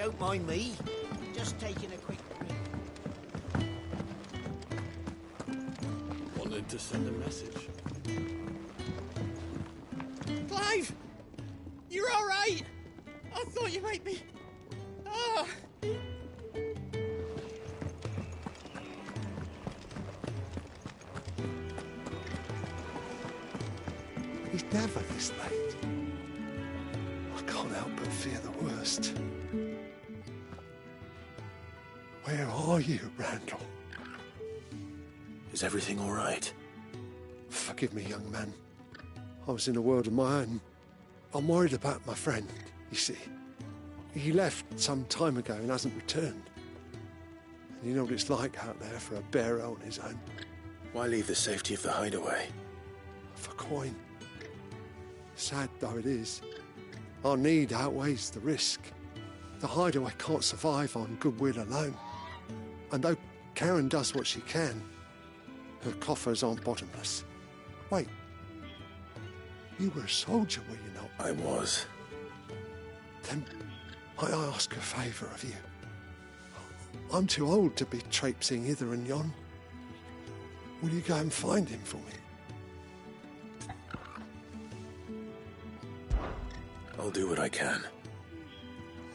Don't mind me. Just taking a quick break. Wanted to send a message. Clive! You're all right! I thought you might be... Ah! He's never this late. I can't help but fear the worst. Where are you, Randall? Is everything all right? Forgive me, young man. I was in a world of my own. I'm worried about my friend, you see. He left some time ago and hasn't returned. And you know what it's like out there for a bearer on his own. Why leave the safety of the hideaway? For coin. Sad though it is, our need outweighs the risk. The hideaway can't survive on goodwill alone. And though Karen does what she can, her coffers aren't bottomless. Wait, you were a soldier, were you not? I was. Then might I ask a favour of you? I'm too old to be traipsing hither and yon. Will you go and find him for me? I'll do what I can.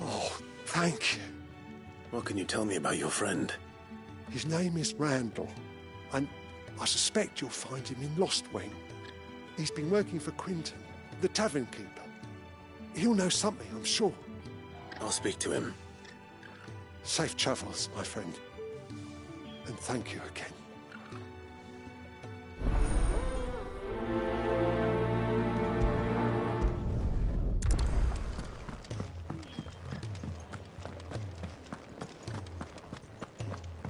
Oh, thank you. What can you tell me about your friend? His name is Randall, and I suspect you'll find him in Lost Wing. He's been working for Quinton, the tavern keeper. He'll know something, I'm sure. I'll speak to him. Safe travels, my friend. And thank you again.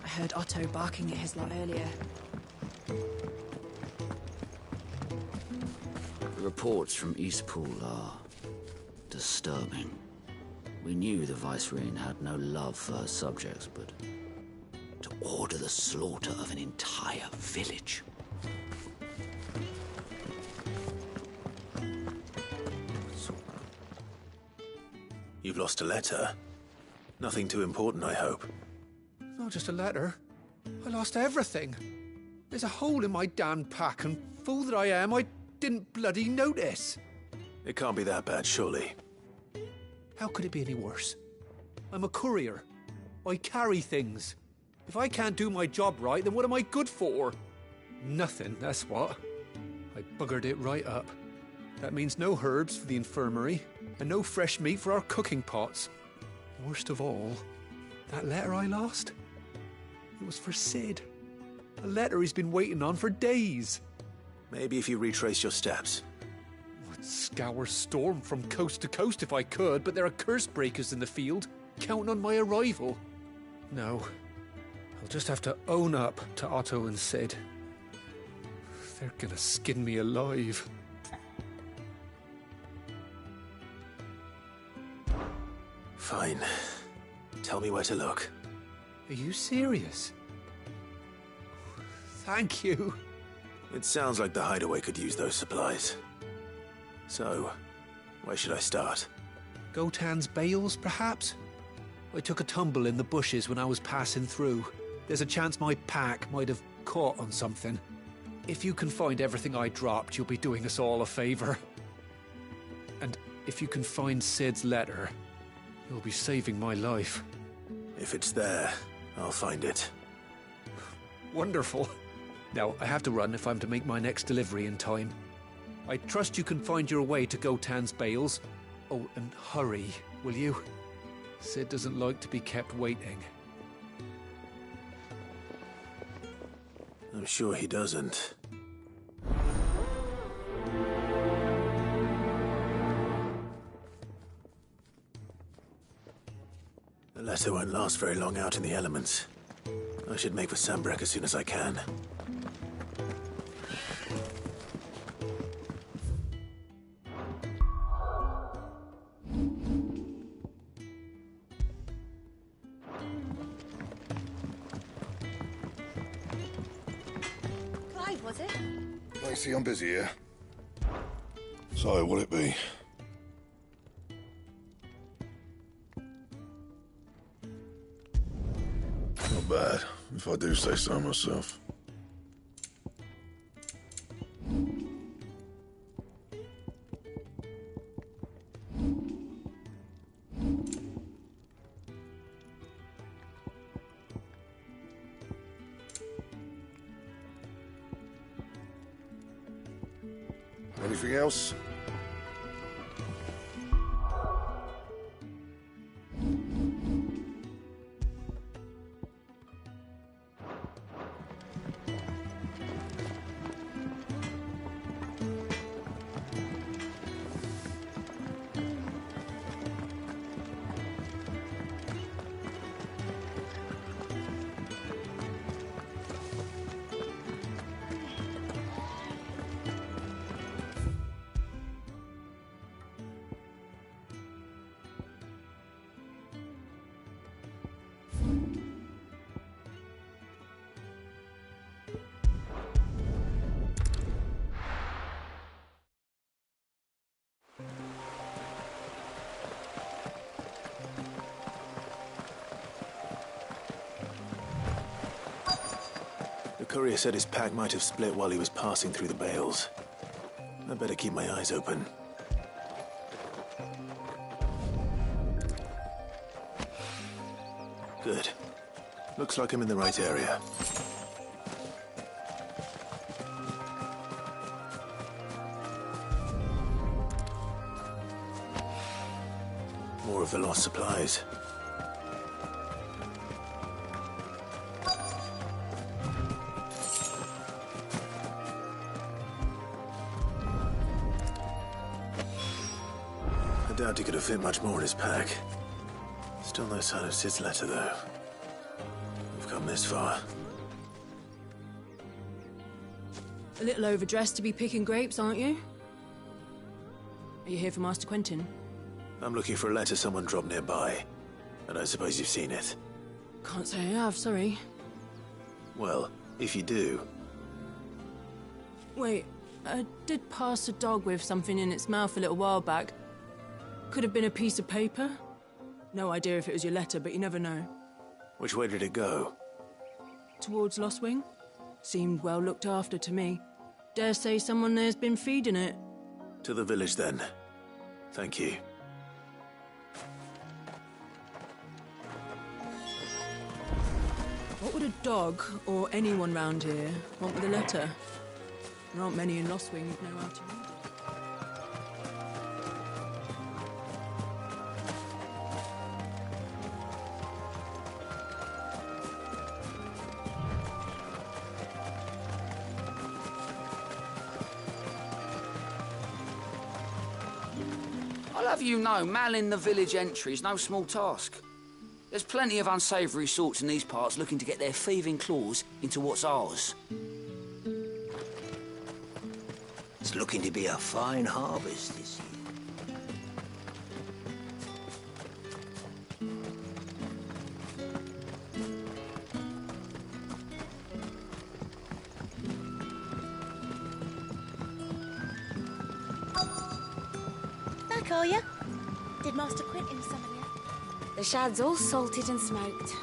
I heard Otto barking at his lot earlier. The reports from Eastpool are disturbing. We knew the Vicereine had no love for her subjects, but to order the slaughter of an entire village. You've lost a letter. Nothing too important, I hope. Not just a letter. I lost everything. There's a hole in my damn pack, and fool that I am, I didn't bloody notice. It can't be that bad, surely. How could it be any worse? I'm a courier. I carry things. If I can't do my job right, then what am I good for? Nothing, that's what. I buggered it right up. That means no herbs for the infirmary, and no fresh meat for our cooking pots. Worst of all, that letter I lost, it was for Sid. A letter he's been waiting on for days. Maybe if you retrace your steps. I'd scour Storm from coast to coast if I could, but there are curse breakers in the field, counting on my arrival. No, I'll just have to own up to Otto and Sid. They're gonna skin me alive. Fine. Tell me where to look. Are you serious? Thank you. It sounds like the hideaway could use those supplies. So, where should I start? Gotan's bales, perhaps? I took a tumble in the bushes when I was passing through. There's a chance my pack might have caught on something. If you can find everything I dropped, you'll be doing us all a favor. And if you can find Sid's letter, you'll be saving my life. If it's there, I'll find it. Wonderful. Now, I have to run if I'm to make my next delivery in time. I trust you can find your way to Gotan's bales. Oh, and hurry, will you? Sid doesn't like to be kept waiting. I'm sure he doesn't. The letter won't last very long out in the elements. I should make for Sambrek as soon as I can. Clive, was it? Lacey, I'm busy here. So, what'll it be? bad, if I do say so myself. Anything else? The courier said his pack might have split while he was passing through the bales. I better keep my eyes open. Good. Looks like I'm in the right area. More of the lost supplies. I doubt he could have fit much more in his pack. Still no sign of Sid's letter, though. We've come this far. A little overdressed to be picking grapes, aren't you? Are you here for Master Quentin? I'm looking for a letter someone dropped nearby. And I suppose you've seen it. Can't say I have, sorry. Well, if you do... Wait, I did pass a dog with something in its mouth a little while back. Could have been a piece of paper. No idea if it was your letter, but you never know. Which way did it go? Towards Lost Wing? Seemed well looked after to me. Dare say someone there's been feeding it. To the village, then. Thank you. What would a dog, or anyone round here, want with a letter? There aren't many in Lost Wing who know how to read it. I'll have you know, manning the village entry is no small task. There's plenty of unsavoury sorts in these parts looking to get their thieving claws into what's ours. It's looking to be a fine harvest this year. Back, are you? Did Master Quentin summon you? The shad's all salted and smoked.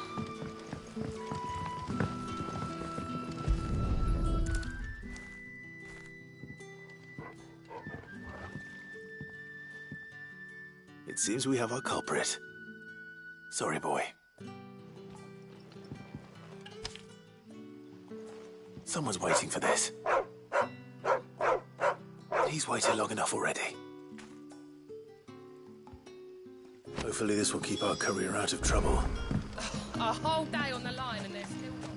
It seems we have our culprit. Sorry, boy. Someone's waiting for this. He's waited long enough already. Hopefully this will keep our courier out of trouble. A whole day on the line and they're still not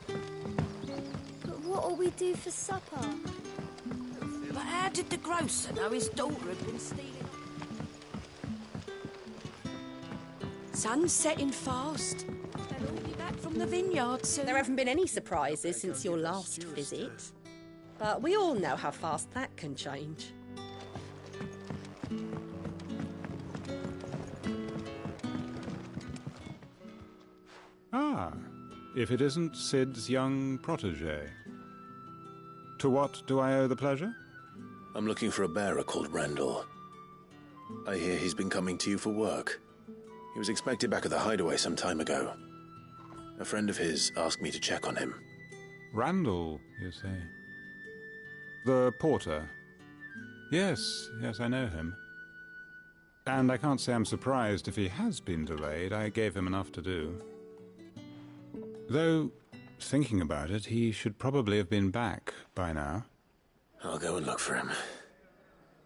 right. But what'll we do for supper? But how did the grocer know his daughter had been stealing? Sun's setting fast. They'll all be back from the vineyard soon. There haven't been any surprises since your last visit. But we all know how fast that can change. Ah, if it isn't Sid's young protégé. To what do I owe the pleasure? I'm looking for a bearer called Randall. I hear he's been coming to you for work. He was expected back at the hideaway some time ago. A friend of his asked me to check on him. Randall, you say? The porter? Yes, I know him. And I can't say I'm surprised if he has been delayed. I gave him enough to do. Though, thinking about it, he should probably have been back by now. I'll go and look for him.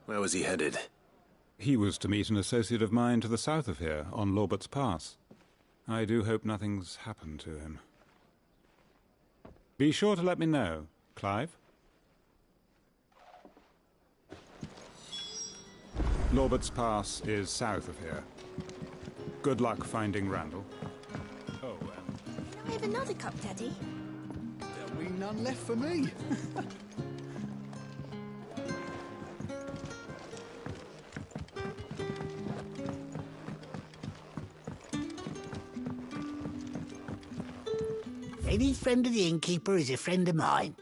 Where was he headed? He was to meet an associate of mine to the south of here, on Lorbert's Pass. I do hope nothing's happened to him. Be sure to let me know, Clive. Lorbert's Pass is south of here. Good luck finding Randall. Oh, I have another cup, Daddy. There'll be none left for me. Any friend of the innkeeper is a friend of mine.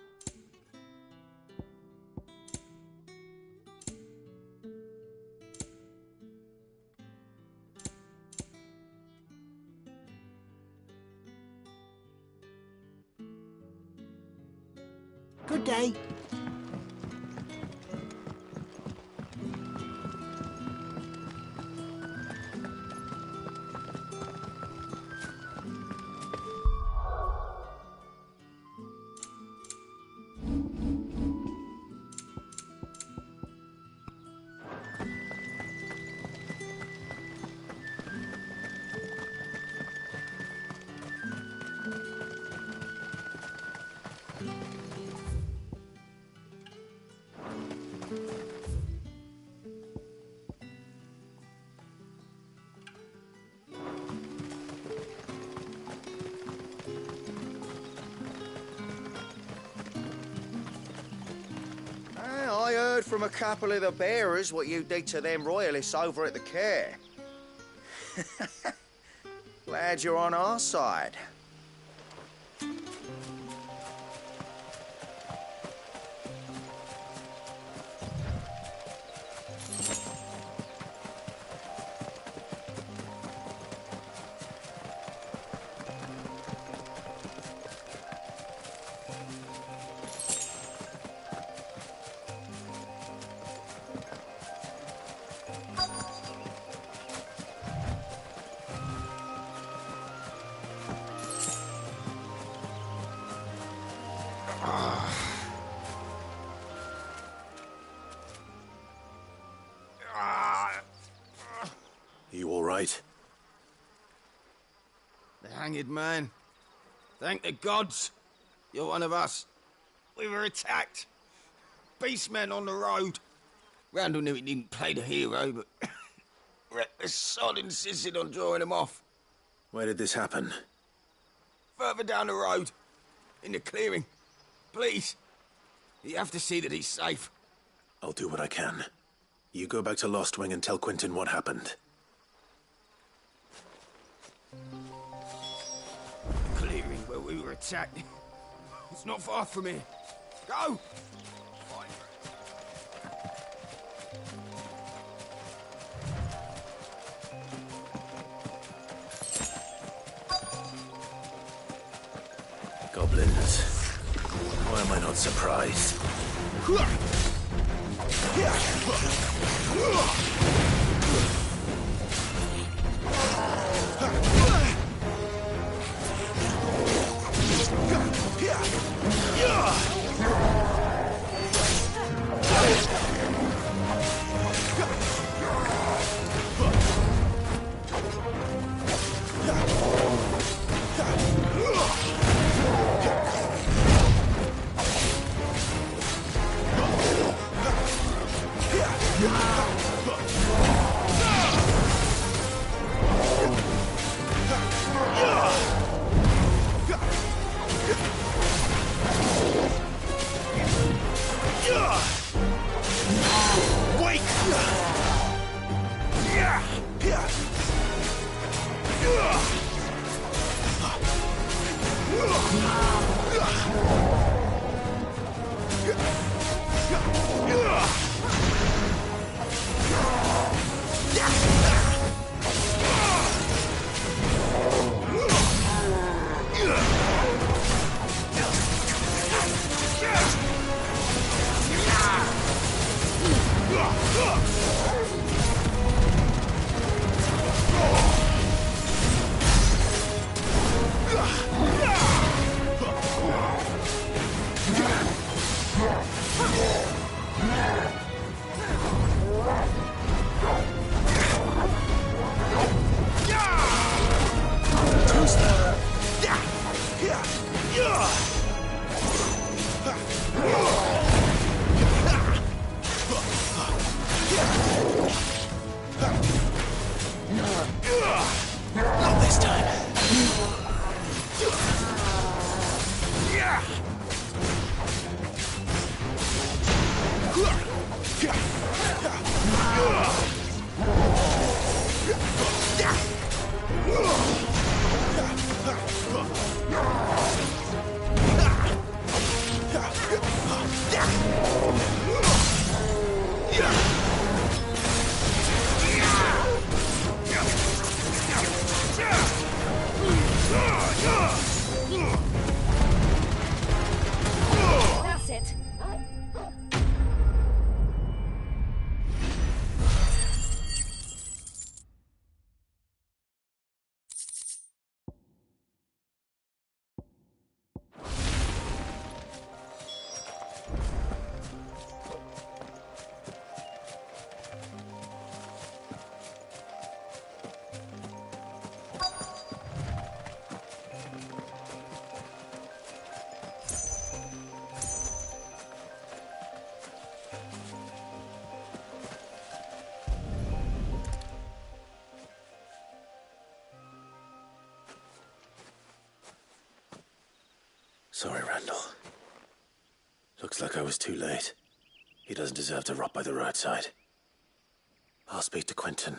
Good day. I heard from a couple of the bearers what you did to them royalists over at the care. Glad you're on our side. You all right? The hanged man. Thank the gods. You're one of us. We were attacked. Beastmen on the road. Randall knew he didn't play the hero, but reckless sod insisted on drawing him off. Where did this happen? Further down the road. In the clearing. Please. You have to see that he's safe. I'll do what I can. You go back to Lost Wing and tell Quentin what happened. Clearing where we were attacked. It's not far from here. Go! Goblins. Why am I not surprised? Sorry, Randall. Looks like I was too late. He doesn't deserve to rot by the roadside. I'll speak to Quentin.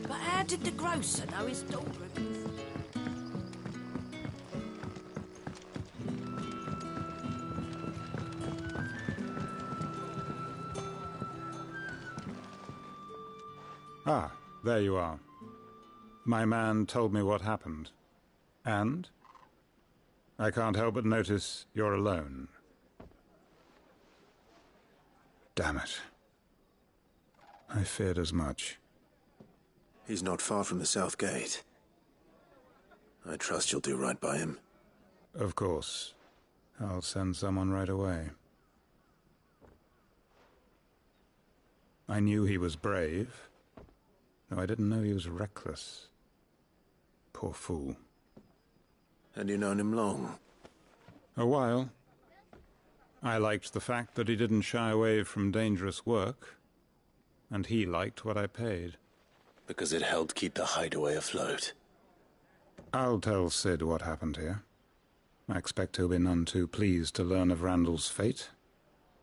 But how did the grocer know his daughter? Ah, there you are. My man told me what happened. And? I can't help but notice you're alone. Damn it. I feared as much. He's not far from the South Gate. I trust you'll do right by him. Of course. I'll send someone right away. I knew he was brave, though I didn't know he was reckless. Poor fool. And you known him long? A while. I liked the fact that he didn't shy away from dangerous work, and he liked what I paid. Because it helped keep the hideaway afloat. I'll tell Sid what happened here. I expect he'll be none too pleased to learn of Randall's fate.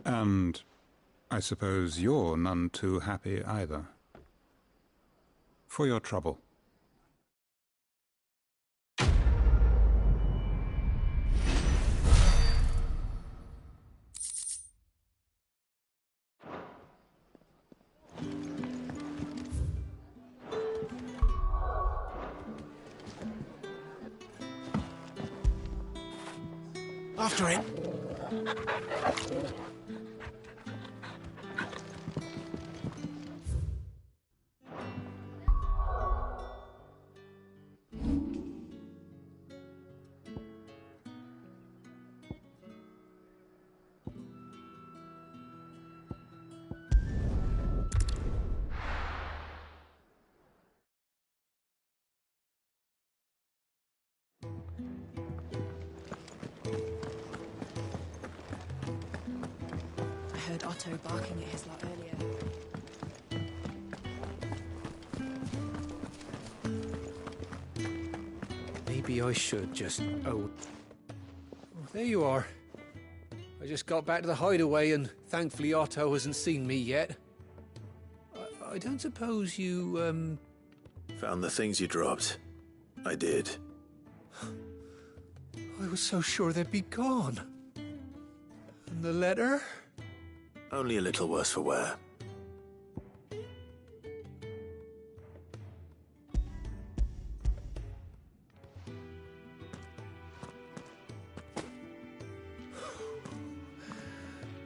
And I suppose you're none too happy either. For your trouble. After him. heard Otto barking at his lot earlier. Maybe I should just... Oh, there you are. I just got back to the hideaway and thankfully Otto hasn't seen me yet. I don't suppose you, Found the things you dropped. I did. I was so sure they'd be gone. And the letter? Only a little worse for wear.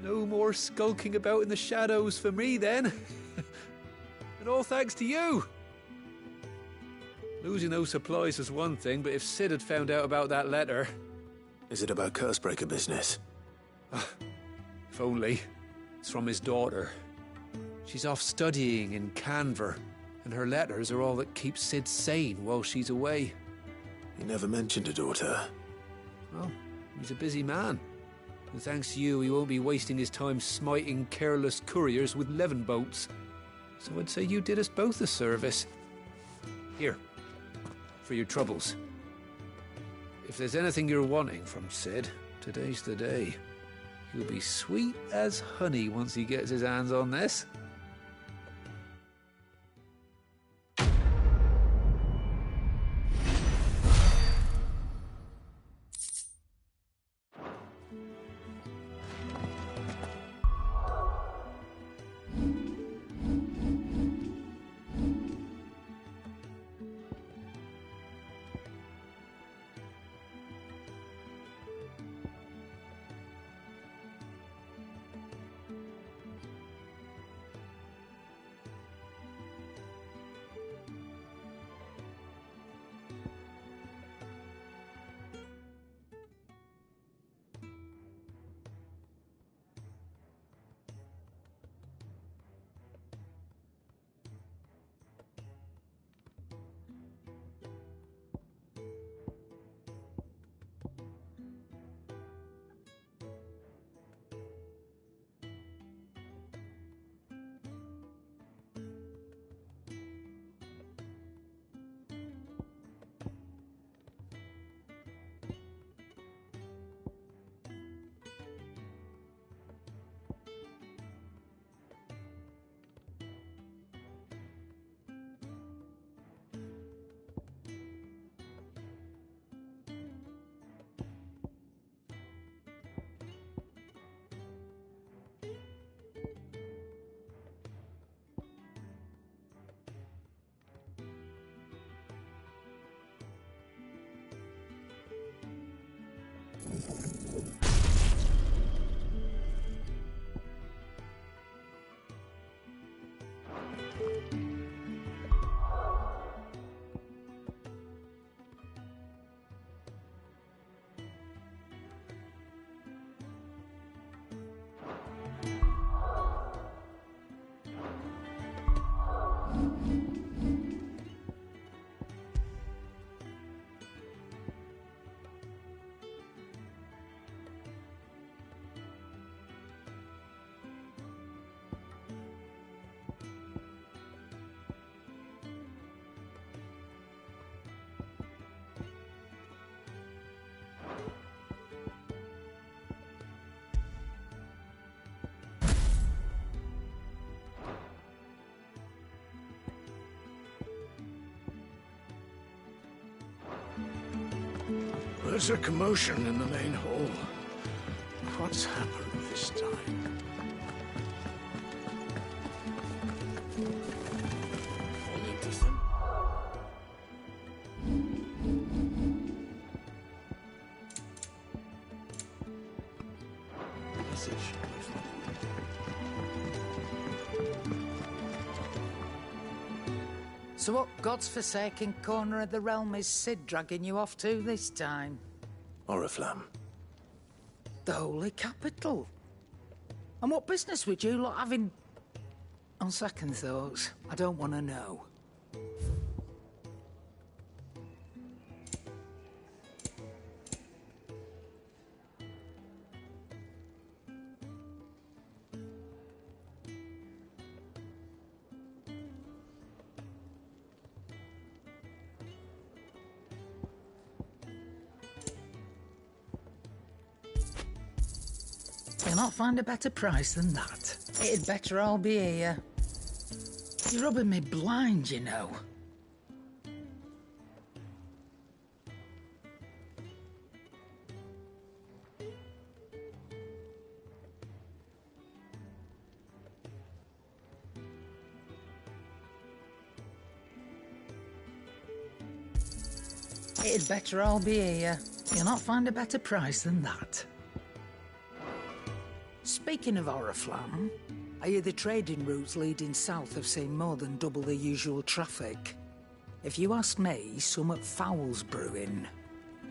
No more skulking about in the shadows for me, then. And all thanks to you. Losing those supplies was one thing, but if Sid had found out about that letter... Is it about Cursebreaker business? If only. It's from his daughter. She's off studying in Canver, and her letters are all that keep Sid sane while she's away. He never mentioned a daughter. Well, he's a busy man. And thanks to you, he won't be wasting his time smiting careless couriers with levin boats. So I'd say you did us both a service. Here, for your troubles. If there's anything you're wanting from Sid, today's the day. He'll be sweet as honey once he gets his hands on this. There's a commotion in the main hall. What's happened this time? Falling to some... Message. So what God's forsaken corner of the realm is Sid dragging you off to this time? Oriflamme. The Holy Capital. And what business would you lot having... On second thoughts, I don't want to know. You'll not find a better price than that. It'd better all be here. You're rubbing me blind, you know. It'd better all be here. You'll not find a better price than that. Speaking of Oriflamme, I hear the trading routes leading south have seen more than double the usual traffic. If you ask me, somewhat foul's brewing.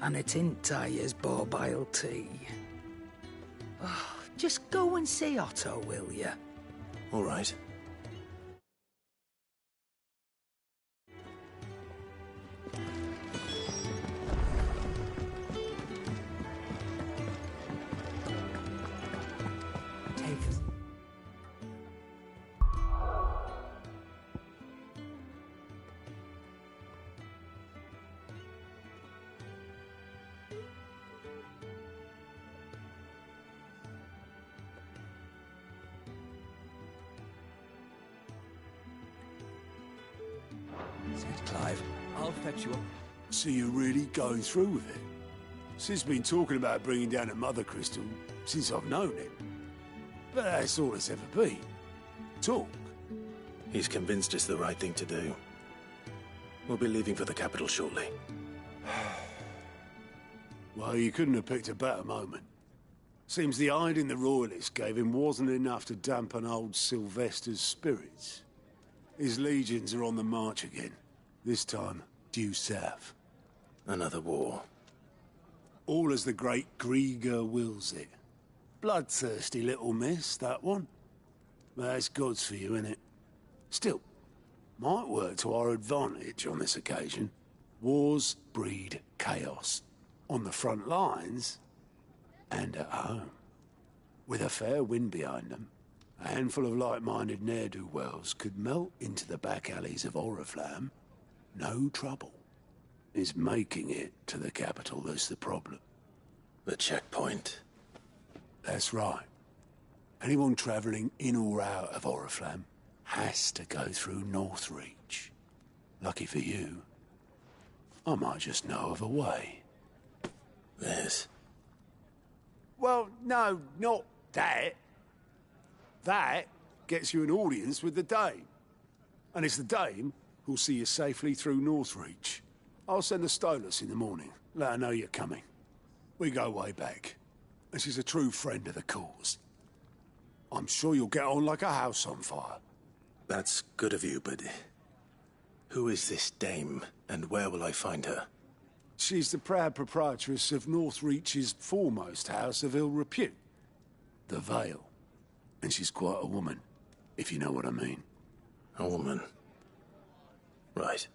And it ain't Tyre's borbile tea. Oh, just go and see Otto, will you? All right. Said Clive, I'll fetch you up. So you're really going through with it? Sid's been talking about bringing down a mother crystal since I've known him. But that's all it's ever been. Talk. He's convinced it's the right thing to do. We'll be leaving for the capital shortly. Well, you couldn't have picked a better moment. Seems the hiding the Royalists gave him wasn't enough to dampen old Sylvester's spirits. His legions are on the march again. This time, due south. Another war. All as the great Grieger wills it. Bloodthirsty little miss, that one. But that's God's for you, innit? Still, might work to our advantage on this occasion. Wars breed chaos. On the front lines, and at home. With a fair wind behind them, a handful of like-minded ne'er-do-wells could melt into the back alleys of Oriflamme. No trouble. It's making it to the capital that's the problem. The checkpoint. That's right. Anyone travelling in or out of Oriflamme has to go through Northreach. Lucky for you, I might just know of a way. Yes. Well, no, not that. That gets you an audience with the Dame. And it's the Dame who'll see you safely through Northreach. I'll send the Stolas in the morning. Let her know you're coming. We go way back. And she's a true friend of the cause. I'm sure you'll get on like a house on fire. That's good of you, but who is this Dame, and where will I find her? She's the proud proprietress of Northreach's foremost house of ill repute, the Vale. And she's quite a woman, if you know what I mean. A woman? Right.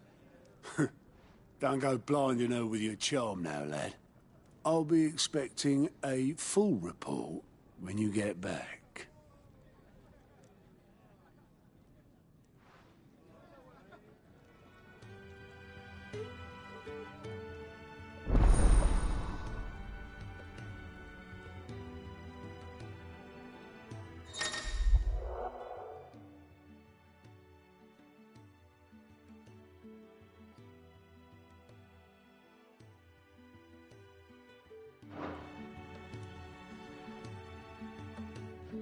Don't go blinding her with your charm now, lad. I'll be expecting a full report when you get back.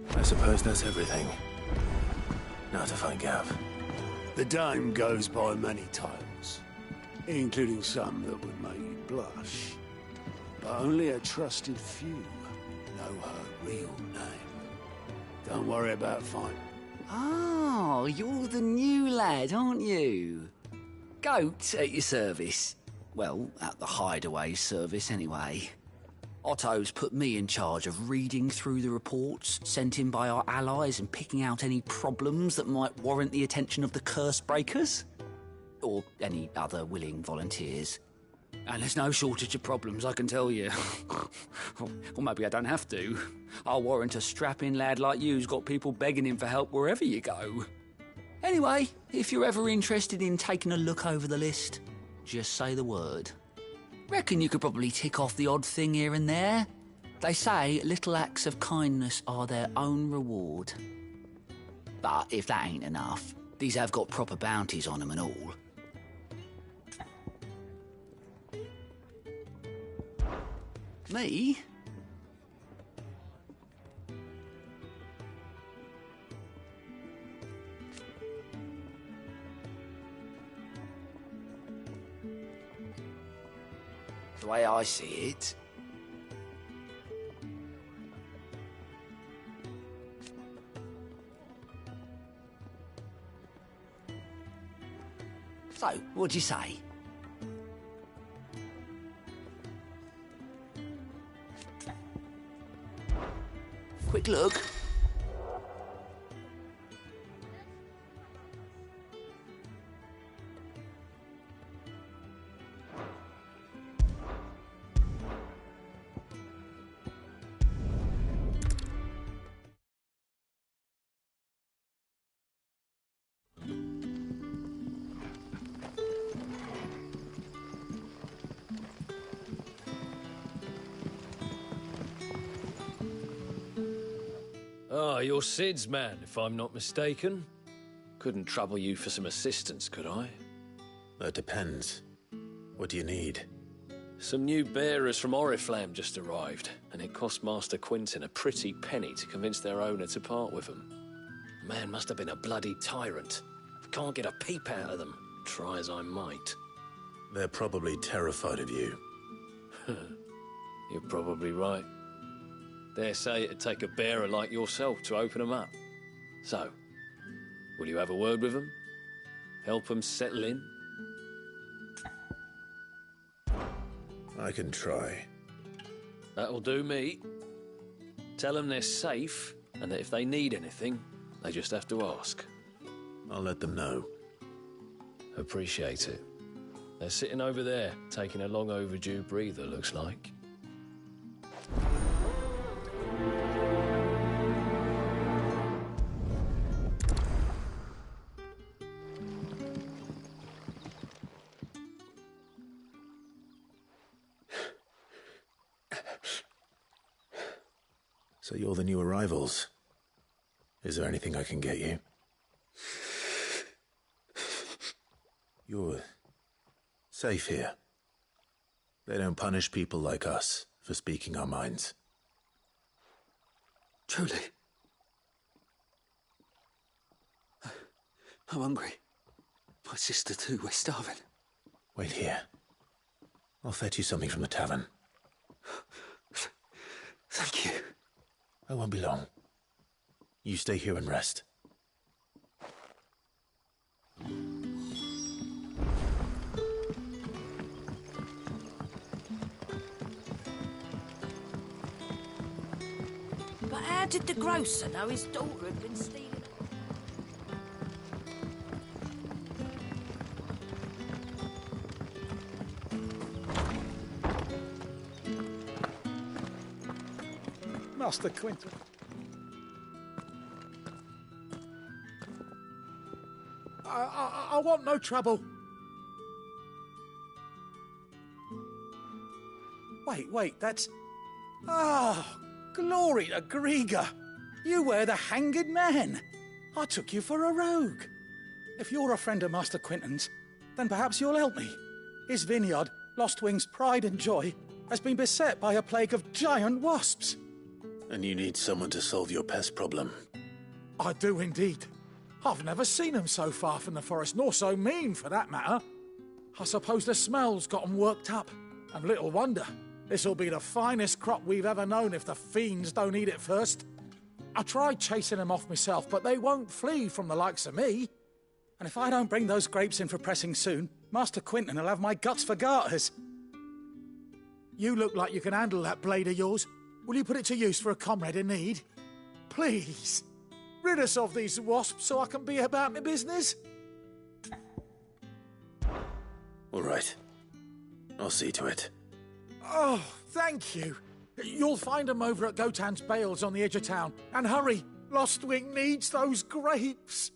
I suppose that's everything. Now to find Gav. The Dame goes by many titles, including some that would make you blush. But only a trusted few know her real name. Don't worry about finding. Oh, you're the new lad, aren't you? Goat at your service. Well, at the hideaway service, anyway. Otto's put me in charge of reading through the reports sent in by our allies and picking out any problems that might warrant the attention of the curse breakers. Or any other willing volunteers. And there's no shortage of problems, I can tell you. Or maybe I don't have to. I'll warrant a strapping lad like you's got people begging him for help wherever you go. Anyway, if you're ever interested in taking a look over the list, just say the word. Reckon you could probably tick off the odd thing here and there. They say little acts of kindness are their own reward. But if that ain't enough, these have got proper bounties on them and all. Me? The way I see it, so, what'd you say? Quick look. Ah, you're Sid's man, if I'm not mistaken. Couldn't trouble you for some assistance, could I? That depends. What do you need? Some new bearers from Oriflamme just arrived, and it cost Master Quentin a pretty penny to convince their owner to part with them. The man must have been a bloody tyrant. Can't get a peep out of them, try as I might. They're probably terrified of you. You're probably right. Dare say it'd take a bearer like yourself to open them up. So, will you have a word with them? Help them settle in? I can try. That'll do me. Tell them they're safe, and that if they need anything, they just have to ask. I'll let them know. Appreciate it. They're sitting over there, taking a long overdue breather, looks like. So you're the new arrivals. Is there anything I can get you? You're safe here. They don't punish people like us for speaking our minds. Truly. I'm hungry. My sister too, we're starving. Wait here. I'll fetch you something from the tavern. Thank you. I won't be long. You stay here and rest. But how did the grocer know his daughter had been stealing? Master Quentin. I want no trouble. Wait, that's... Ah, glory to Grieger. You were the hanged man. I took you for a rogue. If you're a friend of Master Quentin's, then perhaps you'll help me. His vineyard, Lostwing's pride and joy, has been beset by a plague of giant wasps. And you need someone to solve your pest problem. I do indeed. I've never seen them so far from the forest, nor so mean, for that matter. I suppose the smell's got them worked up. And little wonder. This'll be the finest crop we've ever known if the fiends don't eat it first. I tried chasing them off myself, but they won't flee from the likes of me. And if I don't bring those grapes in for pressing soon, Master Quentin will have my guts for garters. You look like you can handle that blade of yours. Will you put it to use for a comrade in need? Please, rid us of these wasps so I can be about my business. All right. I'll see to it. Oh, thank you. You'll find them over at Gotan's Bales on the edge of town. And hurry, Lostwing needs those grapes.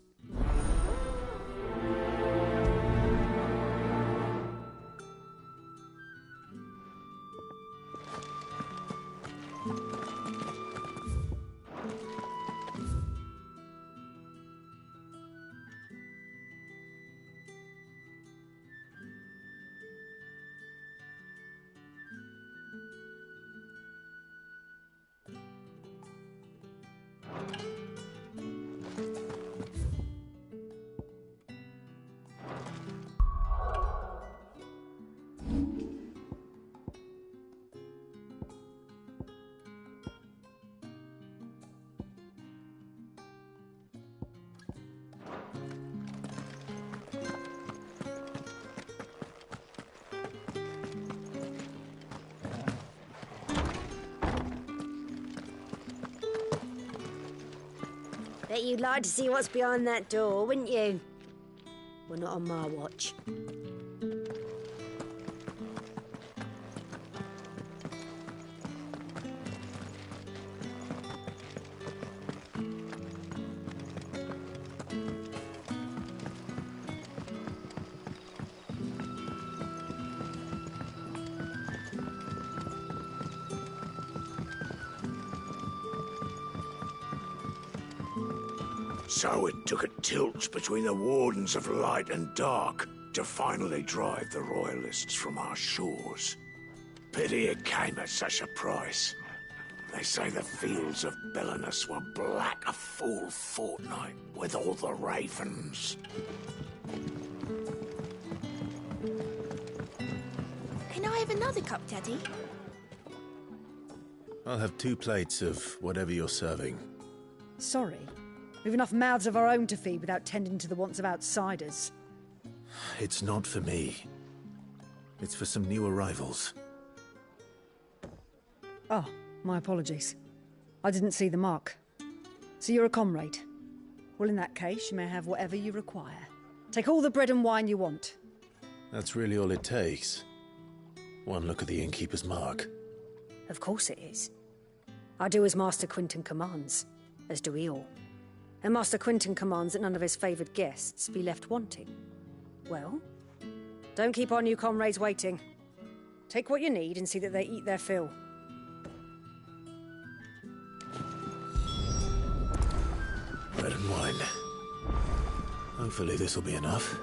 Bet you'd like to see what's behind that door, wouldn't you? Well, not on my watch. So it took a tilt between the Wardens of Light and Dark to finally drive the Royalists from our shores. Pity it came at such a price. They say the fields of Belenus were black a full fortnight with all the ravens. Can I have another cup, Daddy? I'll have 2 plates of whatever you're serving. Sorry. We've enough mouths of our own to feed without tending to the wants of outsiders. It's not for me. It's for some new arrivals. Oh, my apologies. I didn't see the mark. So you're a comrade. Well, in that case, you may have whatever you require. Take all the bread and wine you want. That's really all it takes. One look at the innkeeper's mark. Of course it is. I do as Master Quinton commands, as do we all. And Master Quinton commands that none of his favoured guests be left wanting. Well, don't keep our new comrades waiting. Take what you need and see that they eat their fill. Bread and wine. Hopefully this will be enough.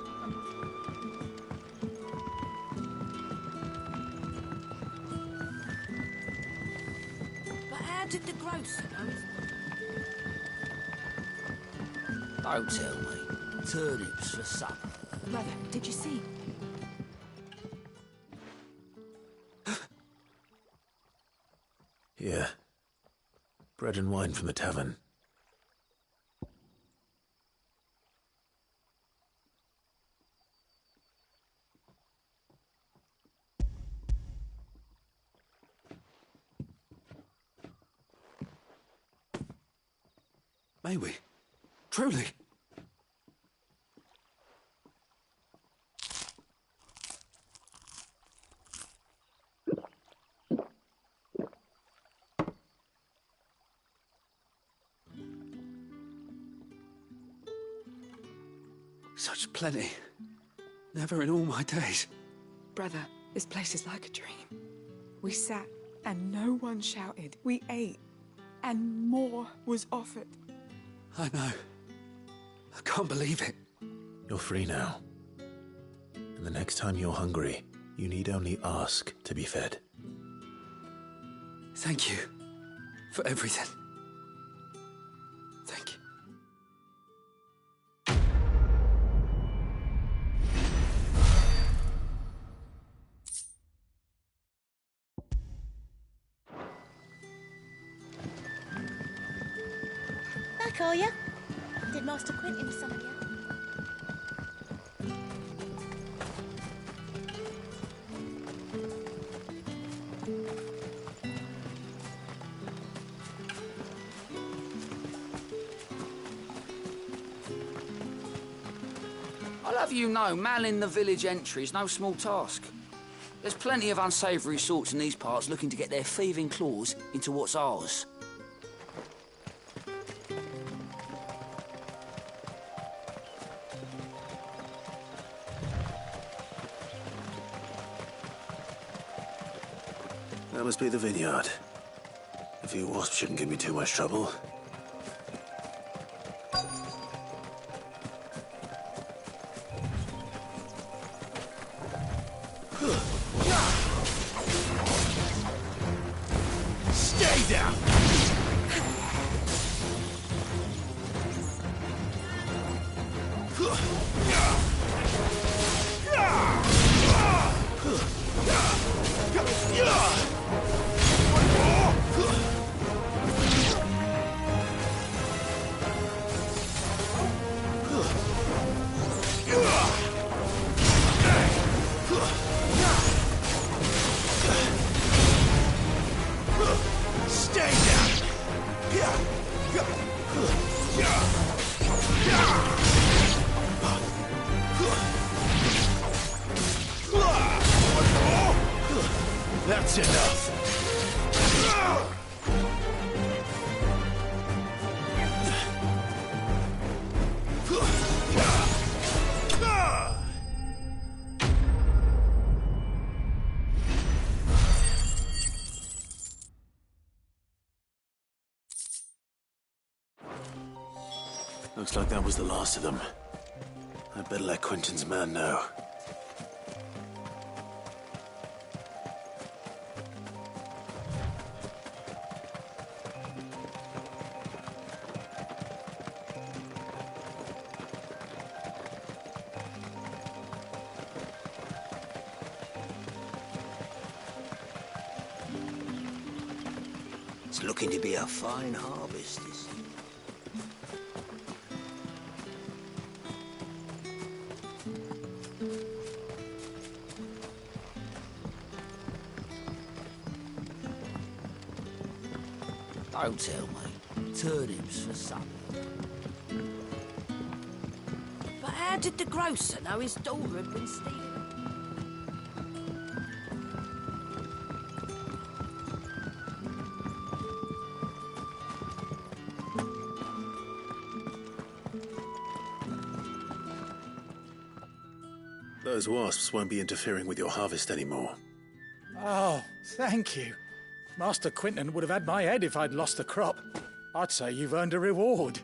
But how did the grocer know? Don't tell me. Turnips for supper. Brother, did you see? Here. Bread and wine from the tavern. May we? Truly? Such plenty. Never in all my days. Brother, this place is like a dream. We sat and no one shouted. We ate and more was offered. I know. I can't believe it. You're free now. And the next time you're hungry, you need only ask to be fed. Thank you for everything. Thank you. Back, are you? Did Master Quintin summon you? I'll have you know, manning the village entry is no small task. There's plenty of unsavoury sorts in these parts looking to get their thieving claws into what's ours. That must be the vineyard. A few wasps shouldn't give me too much trouble. Stay down! That's enough! Looks like that was the last of them. I'd better let Quentin's man know. It's looking to be a fine harvest, this. Don't tell me. Turnips for supper. But how did the grocer know his daughter had been stealing? Those wasps won't be interfering with your harvest anymore. Oh, thank you. Master Quentin would have had my head if I'd lost the crop. I'd say you've earned a reward.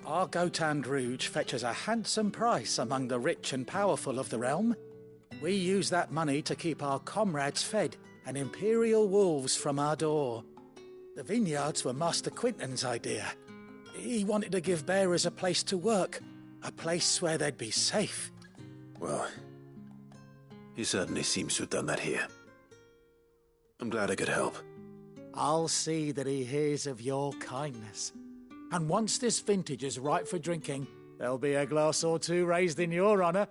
Our Gotand Rouge fetches a handsome price among the rich and powerful of the realm. We use that money to keep our comrades fed and imperial wolves from our door. The vineyards were Master Quentin's idea. He wanted to give bearers a place to work, a place where they'd be safe. Well, he certainly seems to have done that here. I'm glad I could help. I'll see that he hears of your kindness. And once this vintage is ripe for drinking, there'll be a glass or two raised in your honour.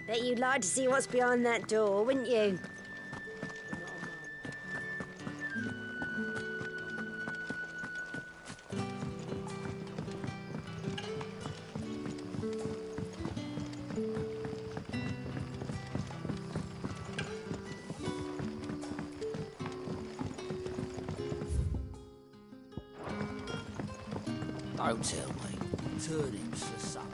Bet you'd like to see what's behind that door, wouldn't you? Don't tell me. Turnips for supper.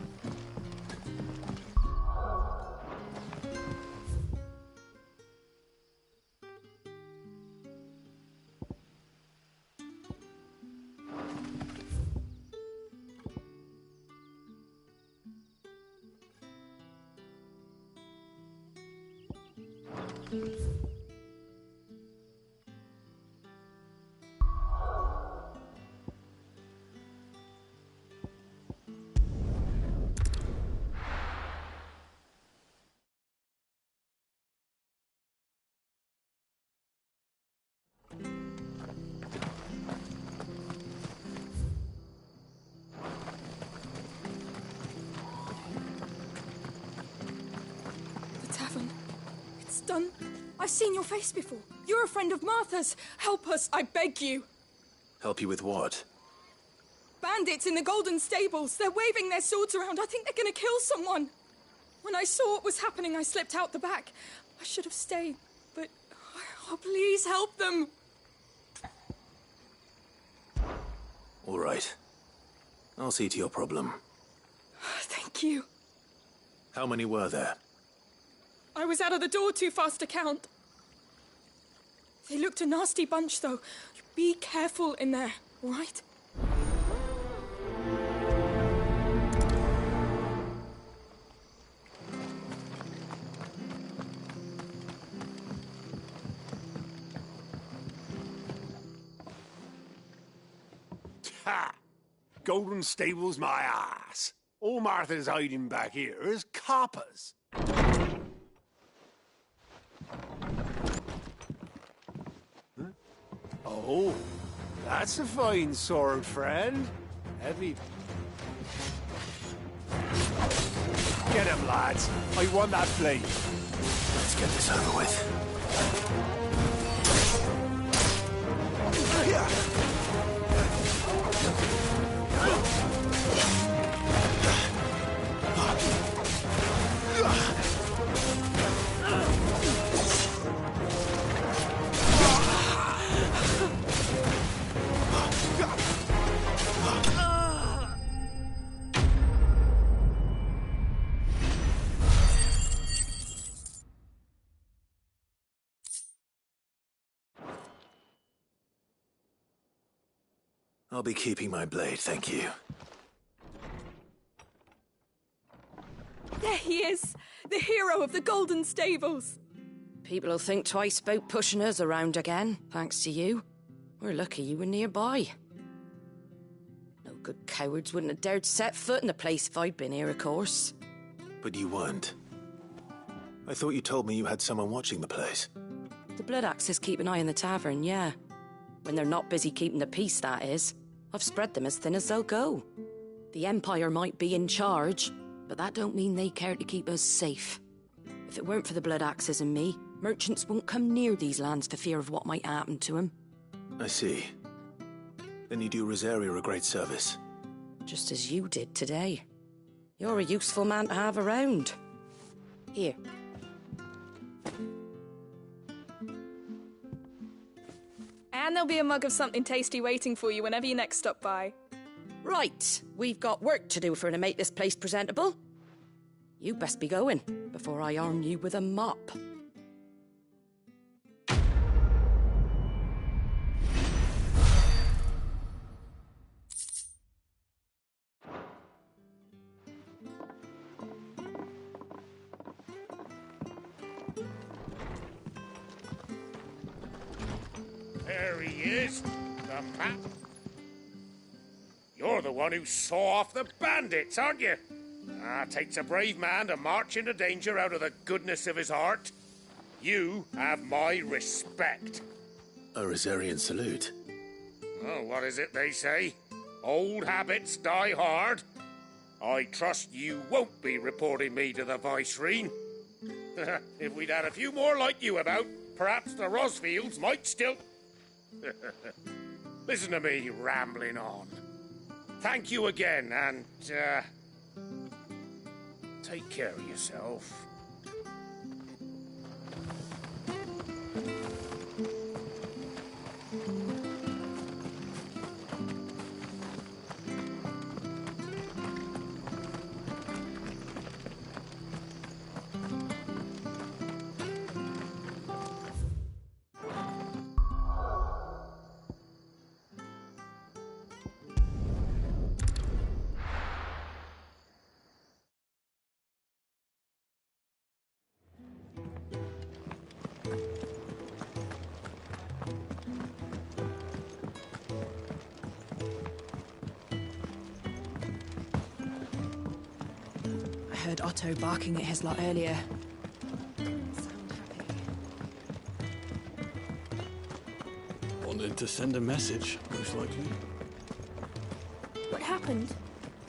Done. I've seen your face before. You're a friend of Martha's. Help us, I beg you. Help you with what? Bandits in the Golden Stables. They're waving their swords around. I think they're going to kill someone. When I saw what was happening, I slipped out the back. I should have stayed, but... Oh, please help them. All right. I'll see to your problem. Thank you. How many were there? I was out of the door too fast to count. They looked a nasty bunch, though. Be careful in there, all right? Ha! Golden Stables, my ass. All Martha's hiding back here is coppers. Oh, that's a fine sword, friend. Heavy. Get him, lads. I won that blade. Let's get this over with. I'll be keeping my blade, thank you. There he is! The hero of the Golden Stables! People will think twice about pushing us around again, thanks to you. We're lucky you were nearby. No good cowards wouldn't have dared set foot in the place if I'd been here, of course. But you weren't. I thought you told me you had someone watching the place. The Blood Axes keep an eye on the tavern, yeah. When they're not busy keeping the peace, that is. I've spread them as thin as they'll go. The Empire might be in charge, but that don't mean they care to keep us safe. If it weren't for the Blood Axes and me, merchants won't come near these lands for fear of what might happen to them. I see. Then you do Rosaria a great service. Just as you did today. You're a useful man to have around. Here. And there'll be a mug of something tasty waiting for you whenever you next stop by. Right, we've got work to do for to make this place presentable. You best be going, before I arm you with a mop. There he is, the map. You're the one who saw off the bandits, aren't you? Takes a brave man to march into danger out of the goodness of his heart. You have my respect. A Rosarian salute. Oh, what is it they say? Old habits die hard. I trust you won't be reporting me to the Vicereine. If we'd had a few more like you about, perhaps the Rosfields might still... Listen to me rambling on. Thank you again, and, take care of yourself. I heard Otto barking at his lot earlier. Wanted to send a message, most likely. What happened?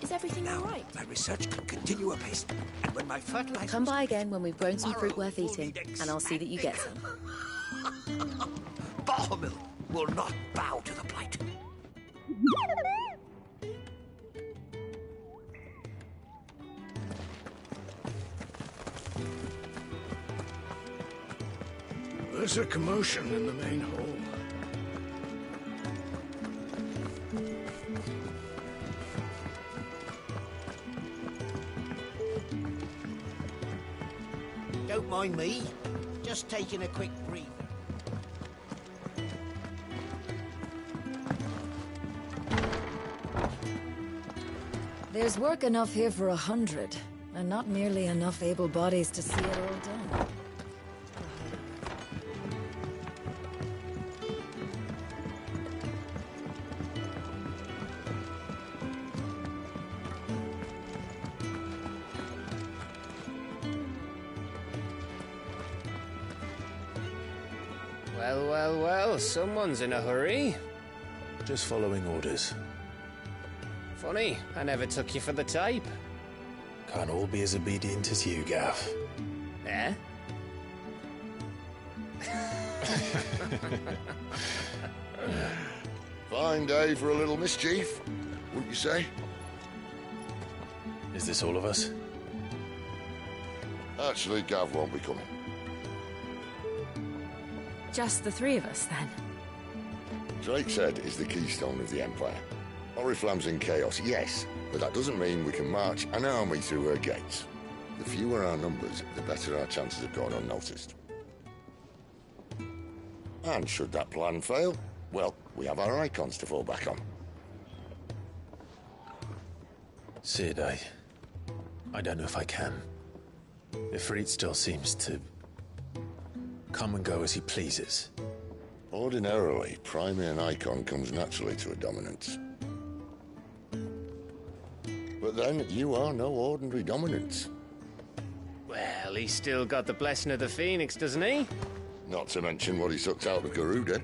Is everything all right? My research can continue apace, and when my fertilizer... Come by again when we've grown some fruit worth eating, and I'll see that you get some. Bahamil will not bow to the plight. There's a commotion in the main hall. Don't mind me. Just taking a quick breather. There's work enough here for 100, and not nearly enough able bodies to see it all done. Well, well, well, someone's in a hurry. Just following orders. Funny, I never took you for the type. Can't all be as obedient as you, Gav. Eh? Fine day for a little mischief, wouldn't you say? Is this all of us? Actually, Gav won't be coming. Just the three of us, then? Drake's Head is the keystone of the Empire. Oriflamme's in chaos, yes, but that doesn't mean we can march an army through her gates. The fewer our numbers, the better our chances of going unnoticed. And should that plan fail, well, we have our icons to fall back on. Sid, I don't know if I can. Ifrit still seems to come and go as he pleases. Ordinarily, priming an icon comes naturally to a dominance. But then, you are no ordinary dominance. Well, he's still got the blessing of the Phoenix, doesn't he? Not to mention what he sucked out of Garuda.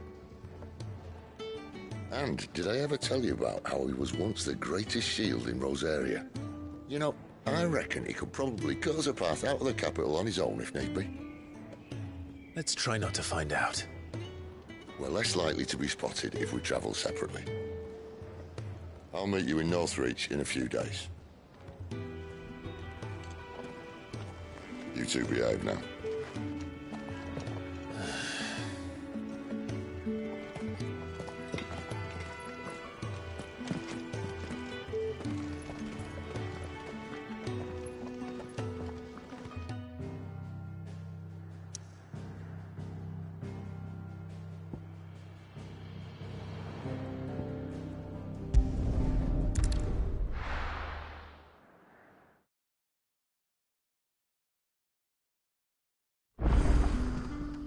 And did I ever tell you about how he was once the greatest shield in Rosaria? You know, I reckon he could probably cut us a path out of the capital on his own if need be. Let's try not to find out. We're less likely to be spotted if we travel separately. I'll meet you in Northreach in a few days. You two behave now.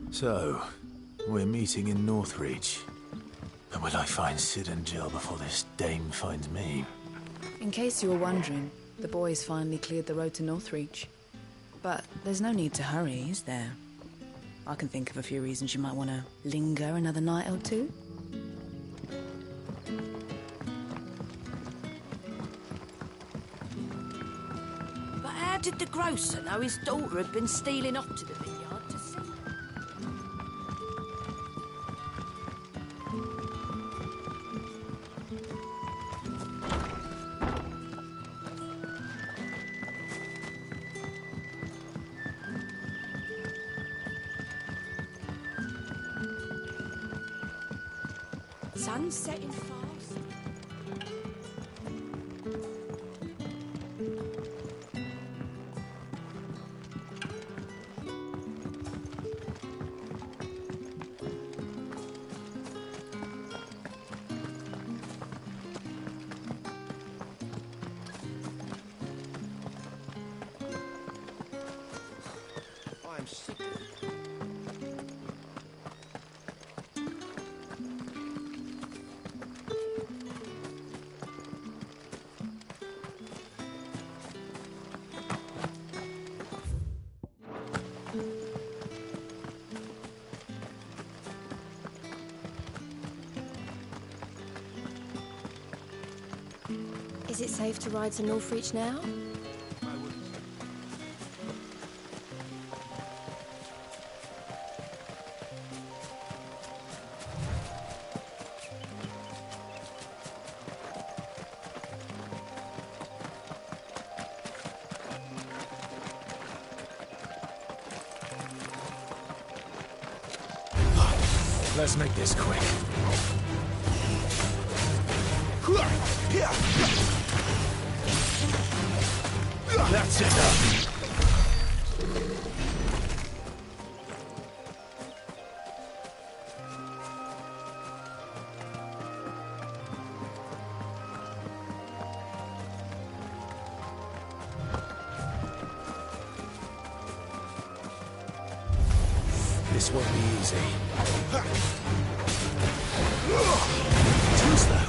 So, we're meeting in Northreach. But will I find Sid and Jill before this dame finds me? In case you were wondering, the boys finally cleared the road to Northreach. But there's no need to hurry, is there? I can think of a few reasons you might want to linger another night or two. But how did the grocer know his daughter had been stealing off to the vineyard to see? Sun's setting fast. I'm sick. Is it safe to ride to Northreach now? Let's make this quick. That's enough. This won't be easy. Too slow.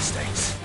Mistakes.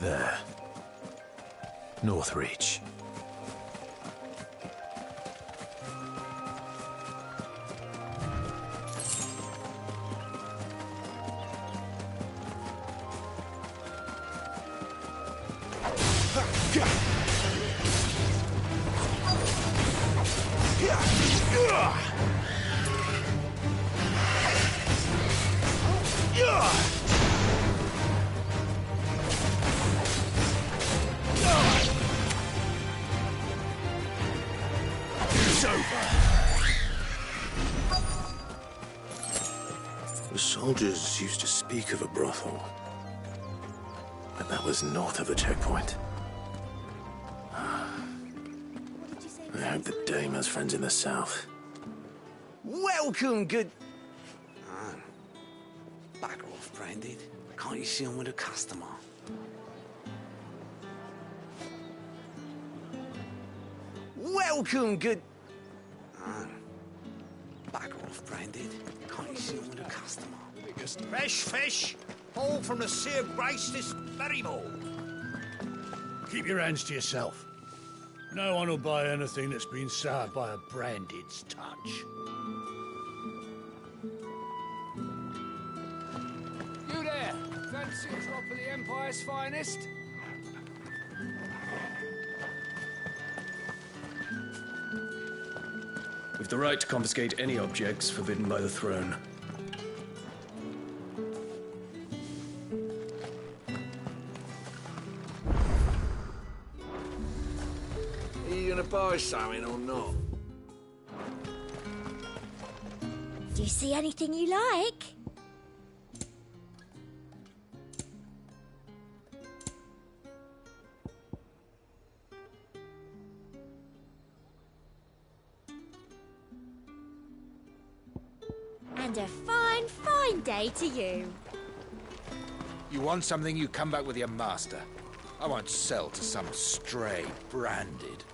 There. Northreach. The soldiers used to speak of a brothel, but that was north of the checkpoint. I hope the dame has friends in the south. Welcome, good... Back off, Branded. Can't you see I'm with a customer? Welcome, good... Back off, Branded. Can't you see I'm with a customer? Fresh fish, all from the Sea of Grace this very morning. Keep your hands to yourself. No one will buy anything that's been soured by a Branded's touch. You there, fancy a drop of the Empire's finest? We've the right to confiscate any objects forbidden by the throne. Are you gonna buy something or not? Do you see anything you like? And a fine, fine day to you. You want something, you come back with your master. I won't sell to some stray Branded.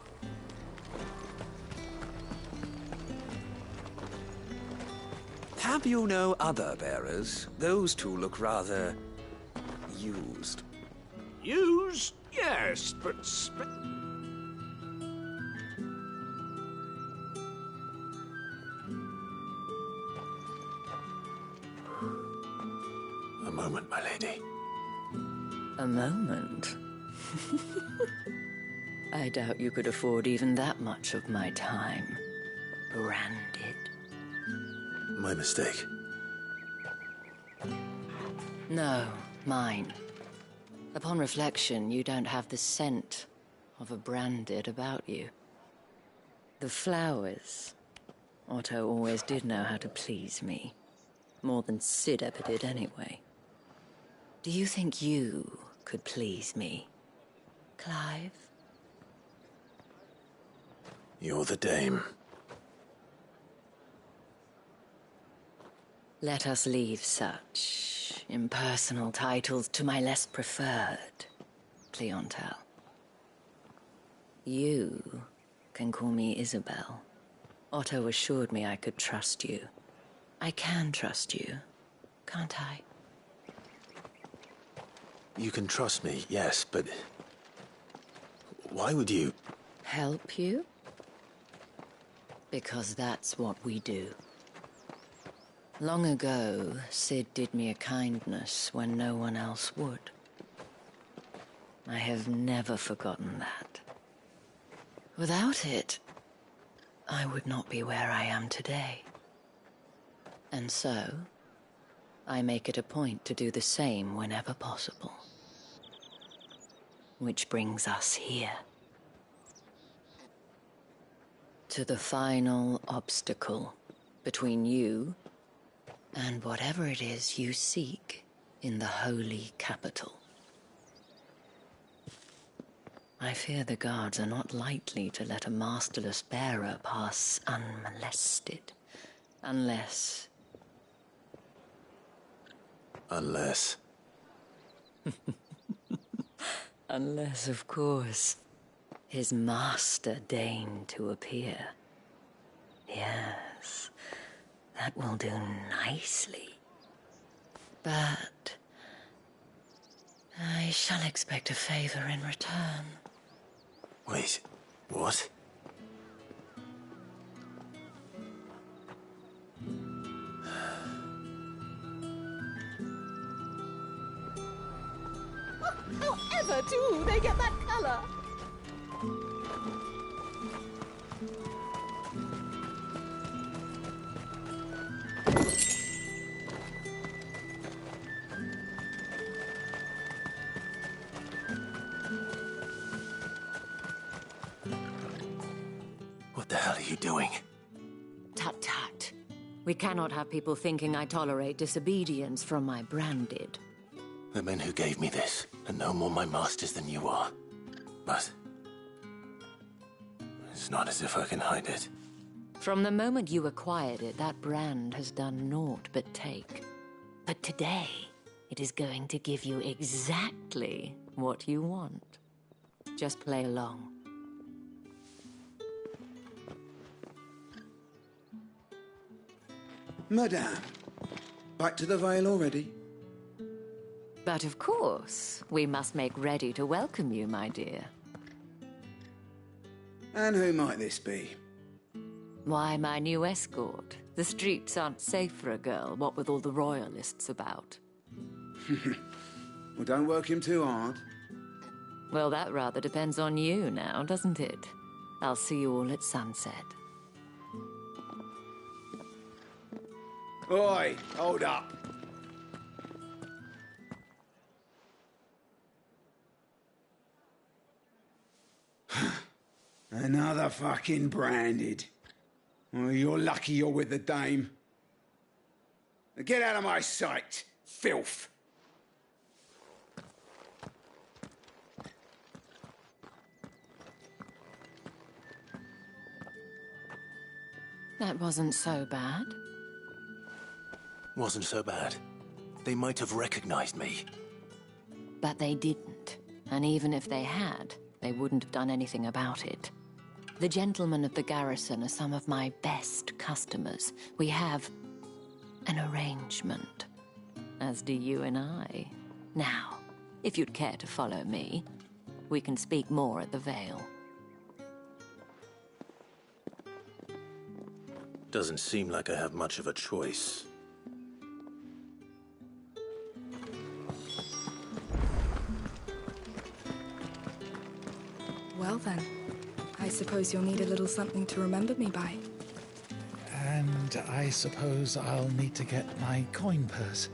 Have you no other bearers? Those two look rather... used. Used? Yes, but... A moment, my lady. A moment? I doubt you could afford even that much of my time. Branded. My mistake. No, mine. Upon reflection, you don't have the scent of a Branded about you. The flowers. Otto always did know how to please me. More than Sid ever did anyway. Do you think you could please me, Clive? You're the dame. Let us leave such impersonal titles to my less preferred clientele. You can call me Isabel. Otto assured me I could trust you. I can trust you, can't I? You can trust me, yes, but... why would you... Help you? Because that's what we do. Long ago, Sid did me a kindness when no one else would. I have never forgotten that. Without it, I would not be where I am today. And so, I make it a point to do the same whenever possible. Which brings us here. To the final obstacle between you and whatever it is you seek in the holy capital. I fear the guards are not likely to let a masterless bearer pass unmolested. Unless... Unless... Unless, of course, his master deigned to appear. Yes, that will do nicely. But... I shall expect a favor in return. Wait, what? However do they get that color? What the hell are you doing? Tut tut. We cannot have people thinking I tolerate disobedience from my branded. The men who gave me this are no more my masters than you are. But... it's not as if I can hide it. From the moment you acquired it, that brand has done naught but take. But today, it is going to give you exactly what you want. Just play along. Madame, back to the Vale already? But of course, we must make ready to welcome you, my dear. And who might this be? Why, my new escort. The streets aren't safe for a girl, what with all the royalists about. Well, don't work him too hard. Well, that rather depends on you now, doesn't it? I'll see you all at sunset. Oi, hold up. Another fucking branded. Well, you're lucky you're with the dame. Now get out of my sight, filth. That wasn't so bad. Wasn't so bad. They might have recognized me. But they didn't. And even if they had, they wouldn't have done anything about it. The gentlemen of the garrison are some of my best customers. We have an arrangement, as do you and I. Now, if you'd care to follow me, we can speak more at the Vale. Doesn't seem like I have much of a choice. Well then, I suppose you'll need a little something to remember me by. And I suppose I'll need to get my coin purse.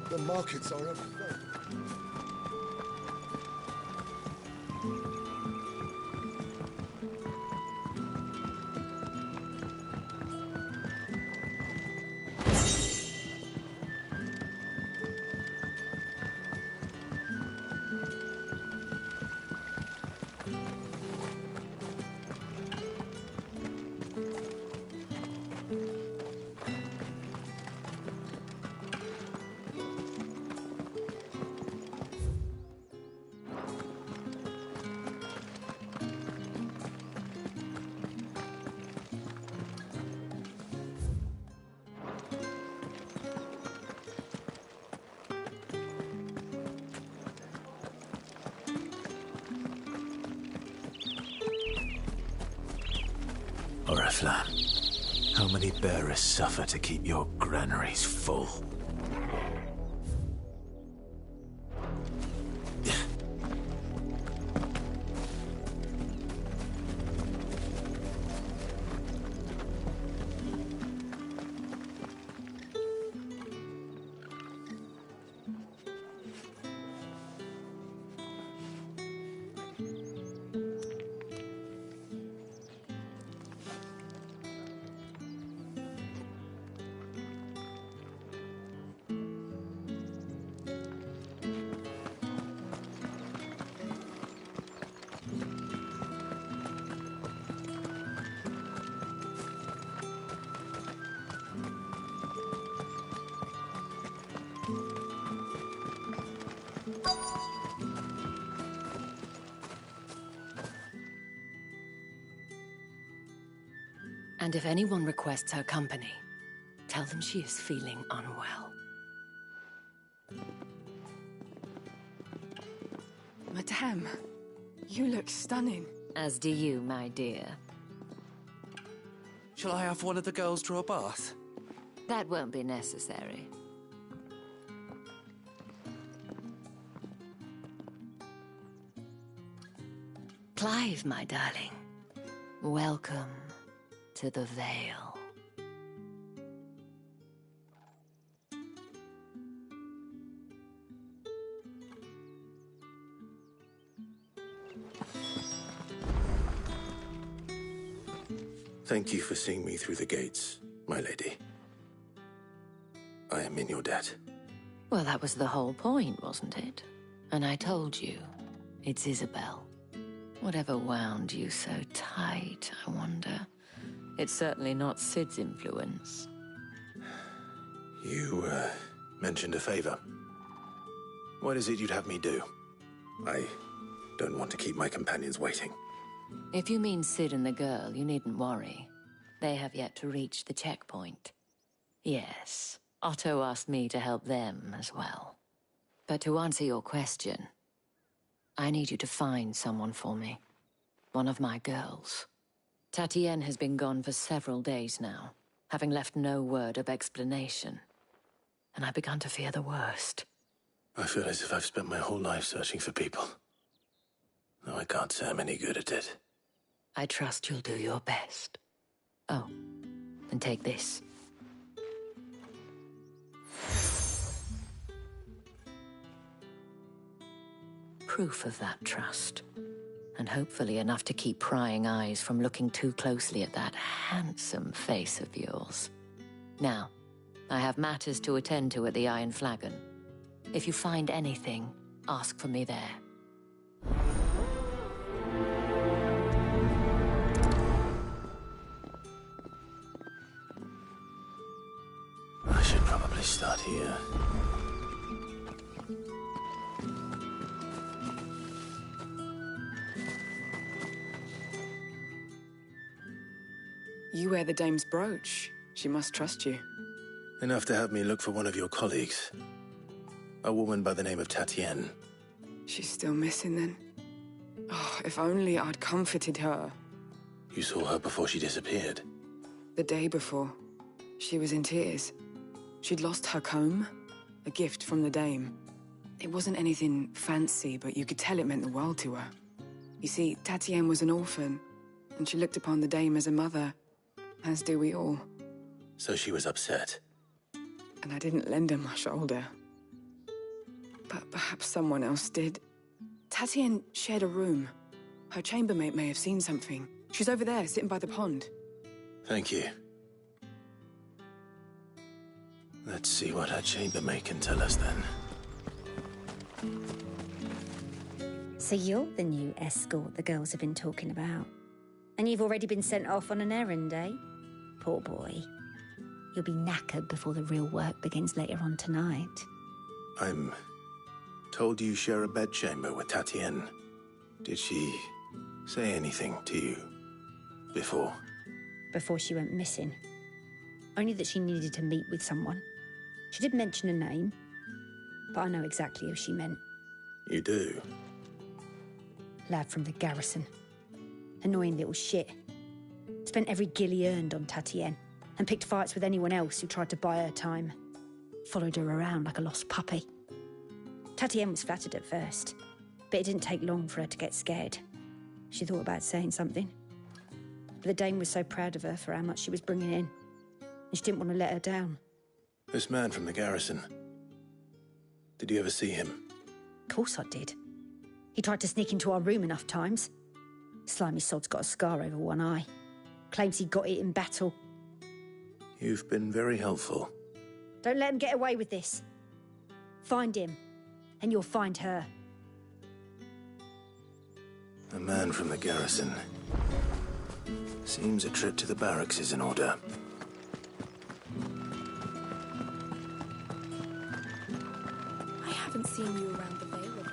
The markets are everywhere. Oriflamme, how many bearers suffer to keep your granaries full? And if anyone requests her company, tell them she is feeling unwell. Madame, you look stunning. As do you, my dear. Shall I have one of the girls draw a bath? That won't be necessary. Clive, my darling. Welcome to the Vale. Thank you for seeing me through the gates, my lady. I am in your debt. Well, that was the whole point, wasn't it? And I told you, it's Isabel. Whatever wound you so tight, I wonder. It's certainly not Sid's influence. You, mentioned a favor. What is it you'd have me do? I don't want to keep my companions waiting. If you mean Sid and the girl, you needn't worry. They have yet to reach the checkpoint. Yes, Otto asked me to help them as well. But to answer your question, I need you to find someone for me. One of my girls. Tatienne has been gone for several days now, having left no word of explanation. And I've begun to fear the worst. I feel as if I've spent my whole life searching for people. Though I can't say I'm any good at it. I trust you'll do your best. Oh, and take this. Proof of that trust. And hopefully enough to keep prying eyes from looking too closely at that handsome face of yours. Now, I have matters to attend to at the Iron Flagon. If you find anything, ask for me there. I should probably start here. You wear the dame's brooch. She must trust you. Enough to have me look for one of your colleagues. A woman by the name of Tatienne. She's still missing then. Oh, if only I'd comforted her. You saw her before she disappeared? The day before. She was in tears. She'd lost her comb, a gift from the dame. It wasn't anything fancy, but you could tell it meant the world to her. You see, Tatienne was an orphan, and she looked upon the dame as a mother, as do we all. So she was upset. And I didn't lend her my shoulder. But perhaps someone else did. Tatienne shared a room. Her chambermaid may have seen something. She's over there, sitting by the pond. Thank you. Let's see what her chambermaid can tell us then. So you're the new escort the girls have been talking about. And you've already been sent off on an errand, eh? Poor boy. You'll be knackered before the real work begins later on tonight. I'm told you share a bedchamber with Tatienne. Did she say anything to you before? Before she went missing. Only that she needed to meet with someone. She did mention a name, but I know exactly who she meant. You do? Lad from the garrison. Annoying little shit. Spent every guil he earned on Tatienne, and picked fights with anyone else who tried to buy her time. Followed her around like a lost puppy. Tatienne was flattered at first, but it didn't take long for her to get scared. She thought about saying something. But the Dame was so proud of her for how much she was bringing in, and she didn't want to let her down. This man from the garrison. Did you ever see him? Of course I did. He tried to sneak into our room enough times. Slimy sod's got a scar over one eye. Claims he got it in battle. You've been very helpful. Don't let him get away with this. Find him, and you'll find her. A man from the garrison. Seems a trip to the barracks is in order. I haven't seen you around the Vale of late.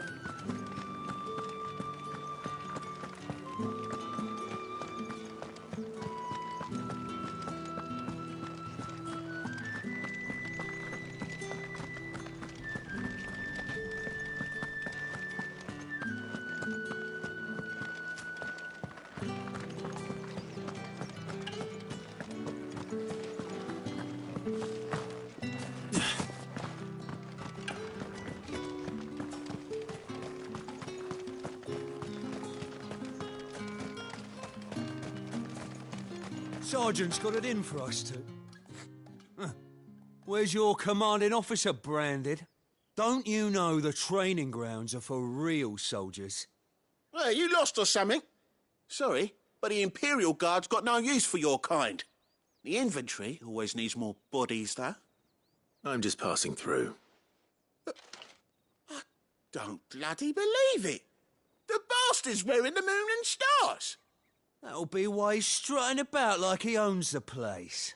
Sergeant's got it in for us two. Where's your commanding officer branded? Don't you know the training grounds are for real soldiers? Well, you lost or something? Sorry, but the Imperial Guard's got no use for your kind. The infantry always needs more bodies, though. I'm just passing through. I don't bloody believe it. The bastard's wearing the moon and stars. That'll be why he's strutting about like he owns the place.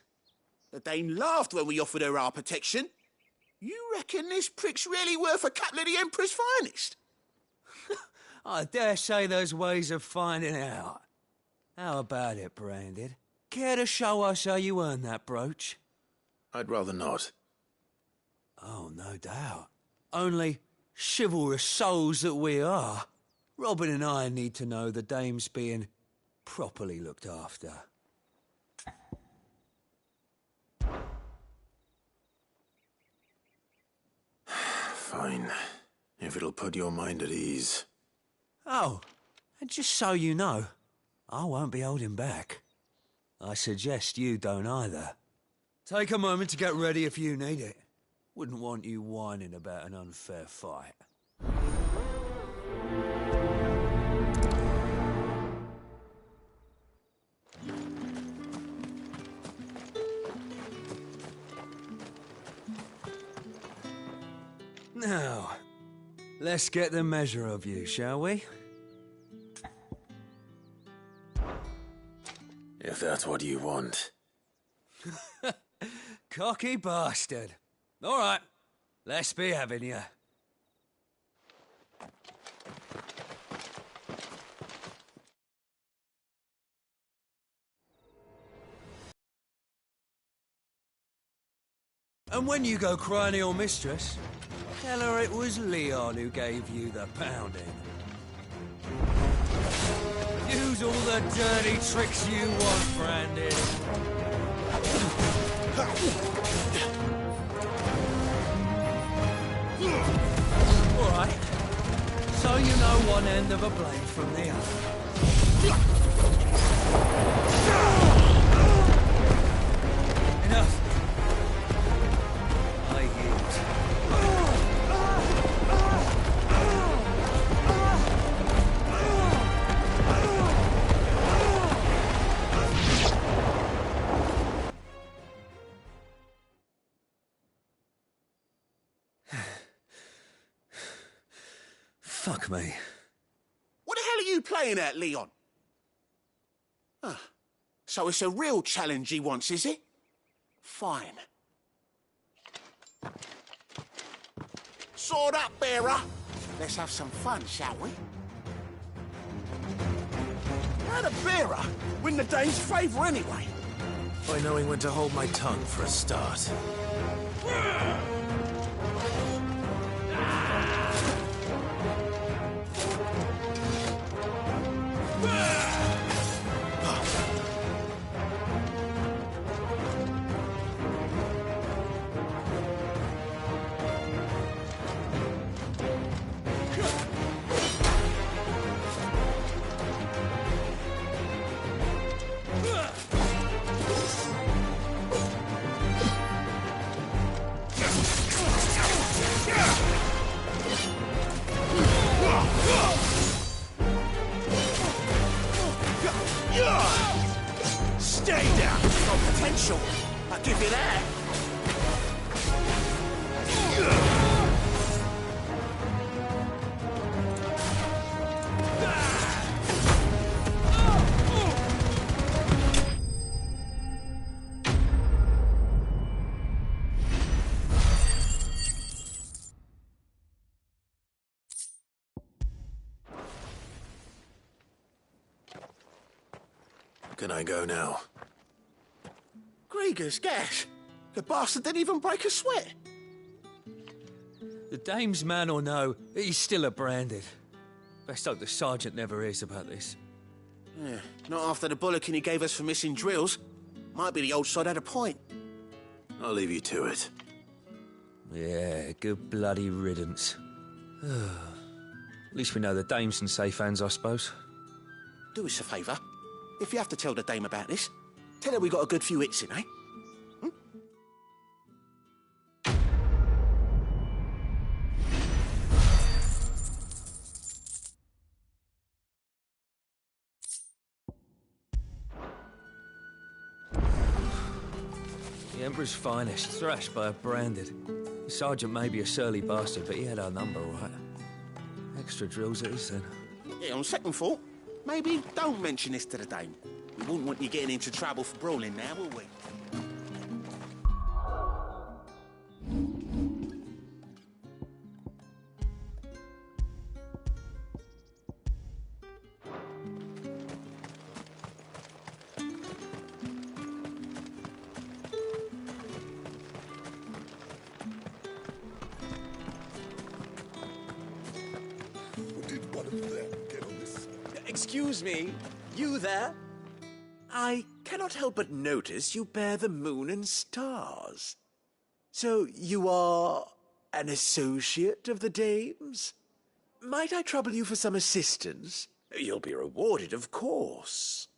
The Dame laughed when we offered her our protection. You reckon this prick's really worth a couple of the Emperor's finest? I dare say there's ways of finding out. How about it, Branded? Care to show us how you earned that brooch? I'd rather not. Oh, no doubt. Only chivalrous souls that we are. Robin and I need to know the Dame's being properly looked after. Fine. If it'll put your mind at ease. Oh, and just so you know, I won't be holding back. I suggest you don't either. Take a moment to get ready if you need it. Wouldn't want you whining about an unfair fight. Now, let's get the measure of you, shall we? If that's what you want. Cocky bastard. All right, let's be having you. And when you go crying to your mistress, tell her it was Leon who gave you the pounding. Use all the dirty tricks you want, Brandon. All right. So you know one end of a blade from the other. Enough. I yield. Fuck me. What the hell are you playing at, Leon? So it's a real challenge he wants, is it? Fine. Sword up, bearer. Let's have some fun, shall we? How'd a bearer win the Dane's favour anyway? By knowing when to hold my tongue for a start. Got potential. I'll give you that. Can I go now? Grieger's gas. The bastard didn't even break a sweat. The dame's man or no, he's still a branded. Best hope the sergeant never hears about this. Yeah, not after the bullocking he gave us for missing drills. Might be the old sod had a point. I'll leave you to it. Yeah, good bloody riddance. At least we know the dame's in safe hands, I suppose. Do us a favour. If you have to tell the dame about this, tell her we got a good few hits in, eh? The Emperor's finest, thrashed by a branded. The sergeant may be a surly bastard, but he had our number, all right. Extra drills it is, then. Yeah, on second thought, maybe don't mention this to the dame. We wouldn't want you getting into trouble for brawling now, will we? Did one of them get on this? Excuse me, you there? I cannot help but notice you bear the moon and stars. So you are an associate of the dame's? Might I trouble you for some assistance? You'll be rewarded, of course.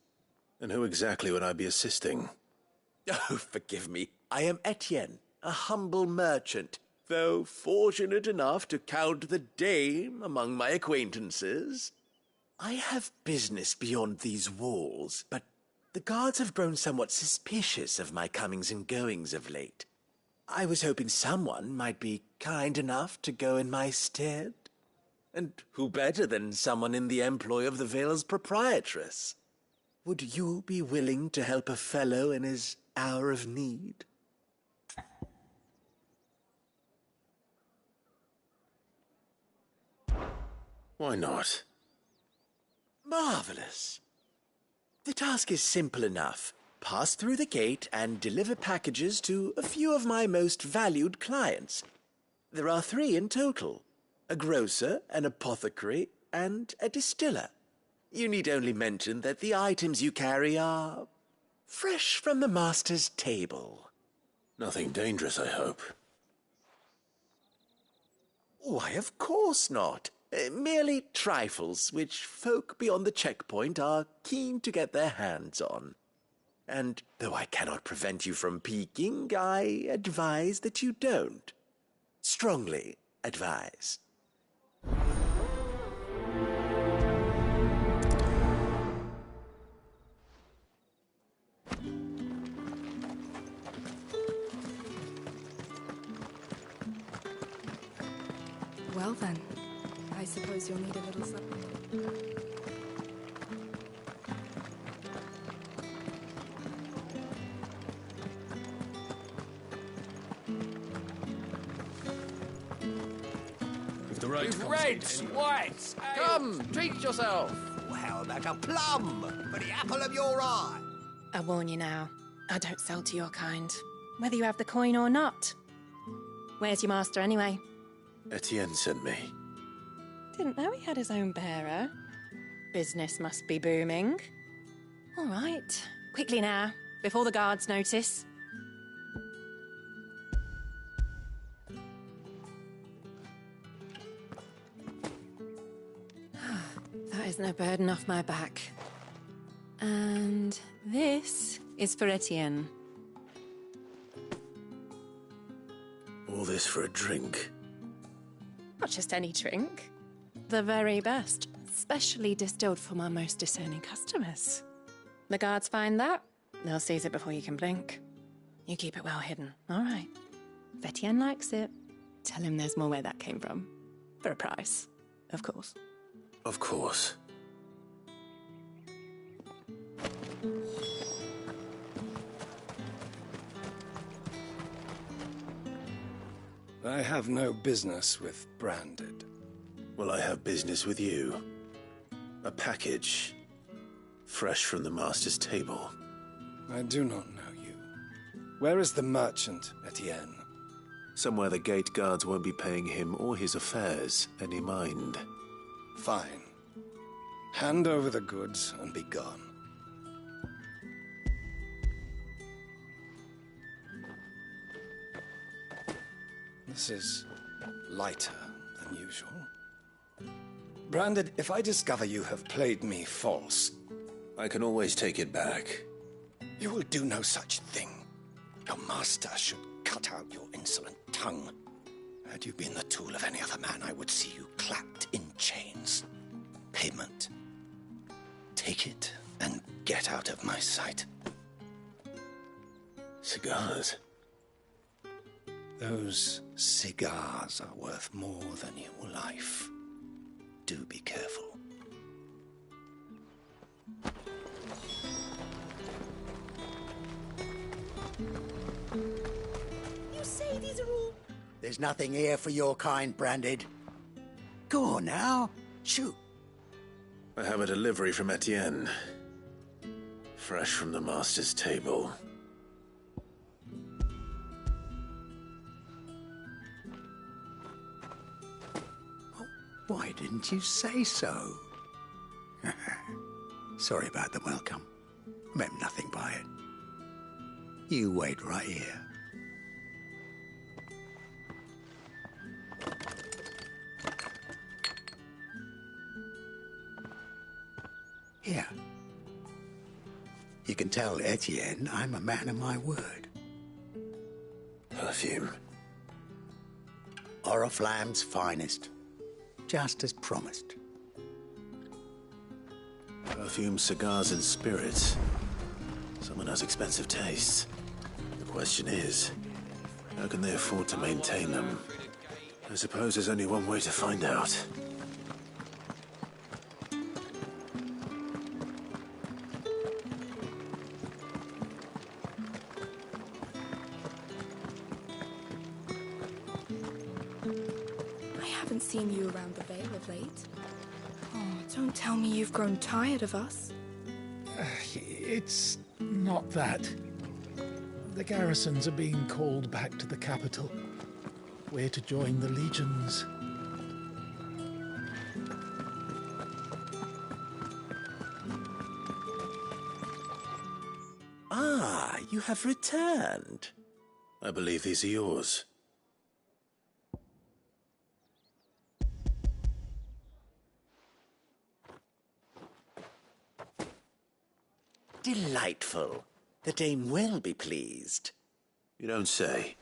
And who exactly would I be assisting? Oh, forgive me. I am Etienne, a humble merchant, though fortunate enough to count the dame among my acquaintances. I have business beyond these walls, but the guards have grown somewhat suspicious of my comings and goings of late. I was hoping someone might be kind enough to go in my stead. And who better than someone in the employ of the Vale's proprietress? Would you be willing to help a fellow in his hour of need? Why not? Marvelous. The task is simple enough. Pass through the gate and deliver packages to a few of my most valued clients. There are 3 in total: a grocer, an apothecary, and a distiller. You need only mention that the items you carry are fresh from the master's table. Nothing dangerous, I hope. Why, of course not. Merely trifles which folk beyond the checkpoint are keen to get their hands on. And though I cannot prevent you from peeking, I advise that you don't. Strongly advise. Well then, I suppose you'll need a little supper. With reds, whites, come, treat yourself. Well, how about a plum for the apple of your eye? I warn you now, I don't sell to your kind, whether you have the coin or not. Where's your master anyway? Etienne sent me. Didn't know he had his own bearer. Business must be booming. All right, quickly now, before the guards notice. That is no burden off my back. And this is for Etienne. All this for a drink? Not just any drink. The very best, specially distilled for my most discerning customers. The guards find that, They'll seize it before you can blink. You keep it well hidden, all right? If Etienne likes it, tell him there's more where that came from. For a price, of course. Of course. I have no business with Branded. Well, I have business with you. A package. Fresh from the Master's table. I do not know you. Where is the merchant, Etienne? Somewhere the gate guards won't be paying him or his affairs any mind. Fine. Hand over the goods and be gone. This is lighter than usual. Branded, if I discover you have played me false... I can always take it back. You will do no such thing. Your master should cut out your insolent tongue. Had you been the tool of any other man, I would see you clapped in chains. Payment. Take it and get out of my sight. Cigars? Those cigars are worth more than your life. Do be careful. You say these are all... There's nothing here for your kind, Branded. Go on now. Shoot. I have a delivery from Etienne. Fresh from the Master's table. Why didn't you say so? Sorry about the welcome. Meant nothing by it. You wait right here. Here. You can tell Etienne I'm a man of my word. Perfume. Oriflamme's finest. Just as promised. Perfume, cigars, and spirits. Someone has expensive tastes. The question is, how can they afford to maintain them? I suppose there's only one way to find out. I haven't seen you around the Vale of late. Oh, don't tell me you've grown tired of us. It's not that. The garrisons are being called back to the capital. We're to join the legions. Ah, you have returned. I believe these are yours. Delightful. The dame will be pleased. You don't say.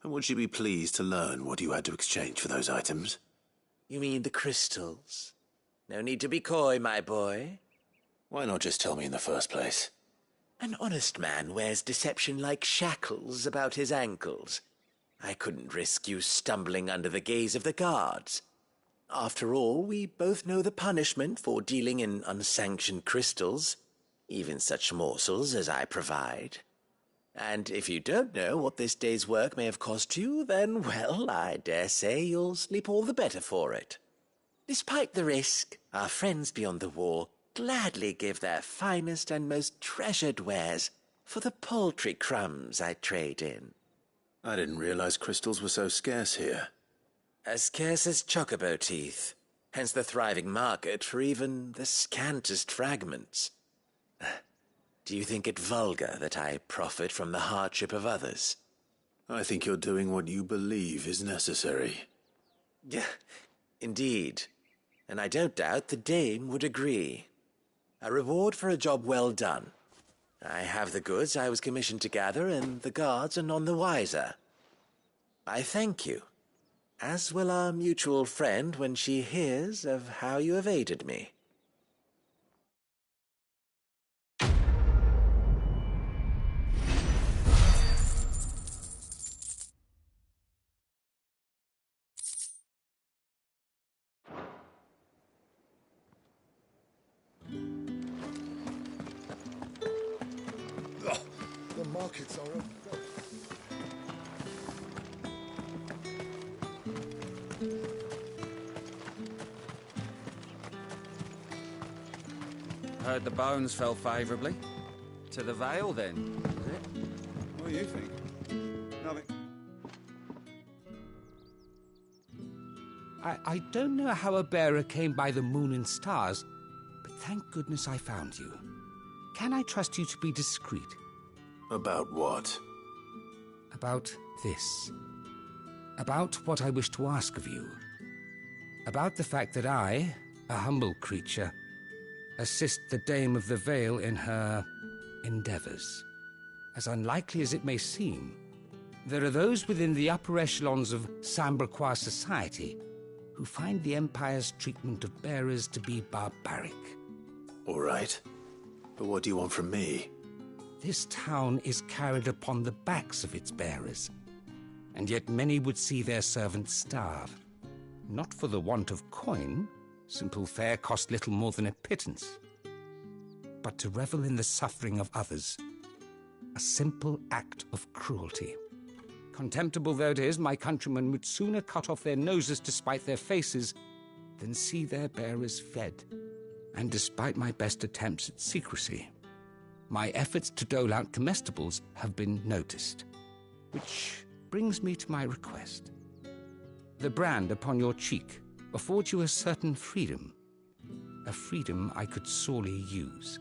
And would she be pleased to learn what you had to exchange for those items? You mean the crystals? No need to be coy, my boy. Why not just tell me in the first place? An honest man wears deception like shackles about his ankles. I couldn't risk you stumbling under the gaze of the guards. After all, we both know the punishment for dealing in unsanctioned crystals, even such morsels as I provide. And if you don't know what this day's work may have cost you, then, well, I dare say you'll sleep all the better for it. Despite the risk, our friends beyond the wall gladly give their finest and most treasured wares for the paltry crumbs I trade in. I didn't realize crystals were so scarce here. As scarce as chocobo teeth, hence the thriving market for even the scantest fragments. Do you think it vulgar that I profit from the hardship of others? I think you're doing what you believe is necessary. Yeah, indeed. And I don't doubt the dame would agree. A reward for a job well done. I have the goods I was commissioned to gather, and the guards are none the wiser. I thank you, as will our mutual friend when she hears of how you have aided me. markets are overfilled. Heard the bones fell favourably. To the Vale, then, is it? What do you think? Nothing. I don't know how a bearer came by the moon and stars, but thank goodness I found you. Can I trust you to be discreet? About what? About this. About what I wish to ask of you. About the fact that I, a humble creature, assist the Dame of the Vale in her endeavors. As unlikely as it may seem, there are those within the upper echelons of Samberquois society who find the Empire's treatment of bearers to be barbaric. All right. But what do you want from me? This town is carried upon the backs of its bearers, and yet many would see their servants starve. Not for the want of coin, simple fare cost little more than a pittance, but to revel in the suffering of others, a simple act of cruelty. Contemptible though it is, my countrymen would sooner cut off their noses to spite their faces than see their bearers fed. And despite my best attempts at secrecy, my efforts to dole out comestibles have been noticed. Which brings me to my request. The brand upon your cheek affords you a certain freedom. A freedom I could sorely use.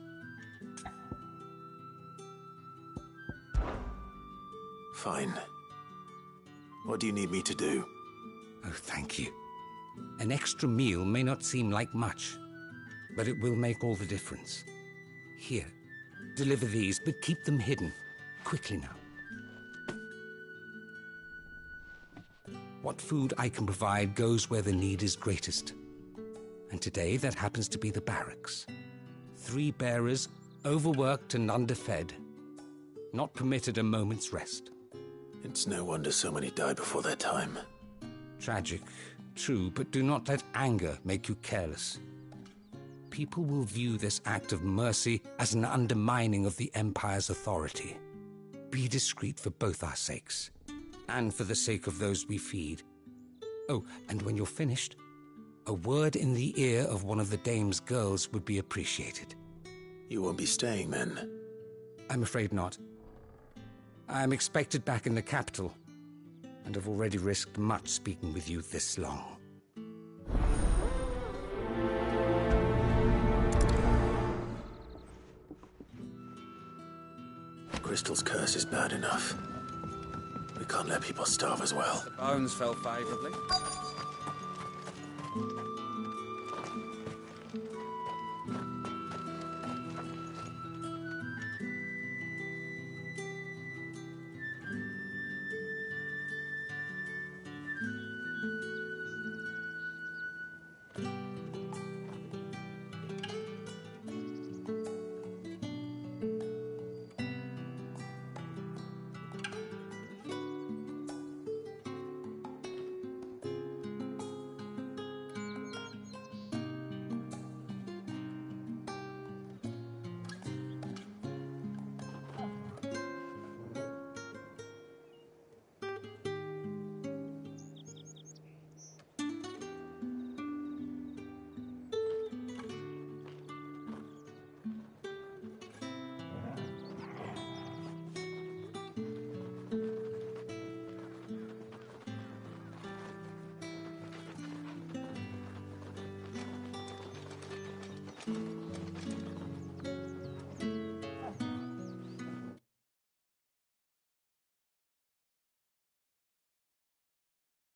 Fine. What do you need me to do? Oh, thank you. An extra meal may not seem like much, but it will make all the difference. Here, deliver these, but keep them hidden. Quickly now. What food I can provide goes where the need is greatest. And today, that happens to be the barracks. 3 bearers, overworked and underfed, not permitted a moment's rest. It's no wonder so many die before their time. Tragic, true, but do not let anger make you careless. People will view this act of mercy as an undermining of the Empire's authority. Be discreet for both our sakes, and for the sake of those we feed. Oh, and when you're finished, a word in the ear of one of the Dame's girls would be appreciated. You won't be staying then? I'm afraid not. I'm expected back in the capital, and have already risked much speaking with you this long. Crystal's curse is bad enough. We can't let people starve as well. The bones fell favourably.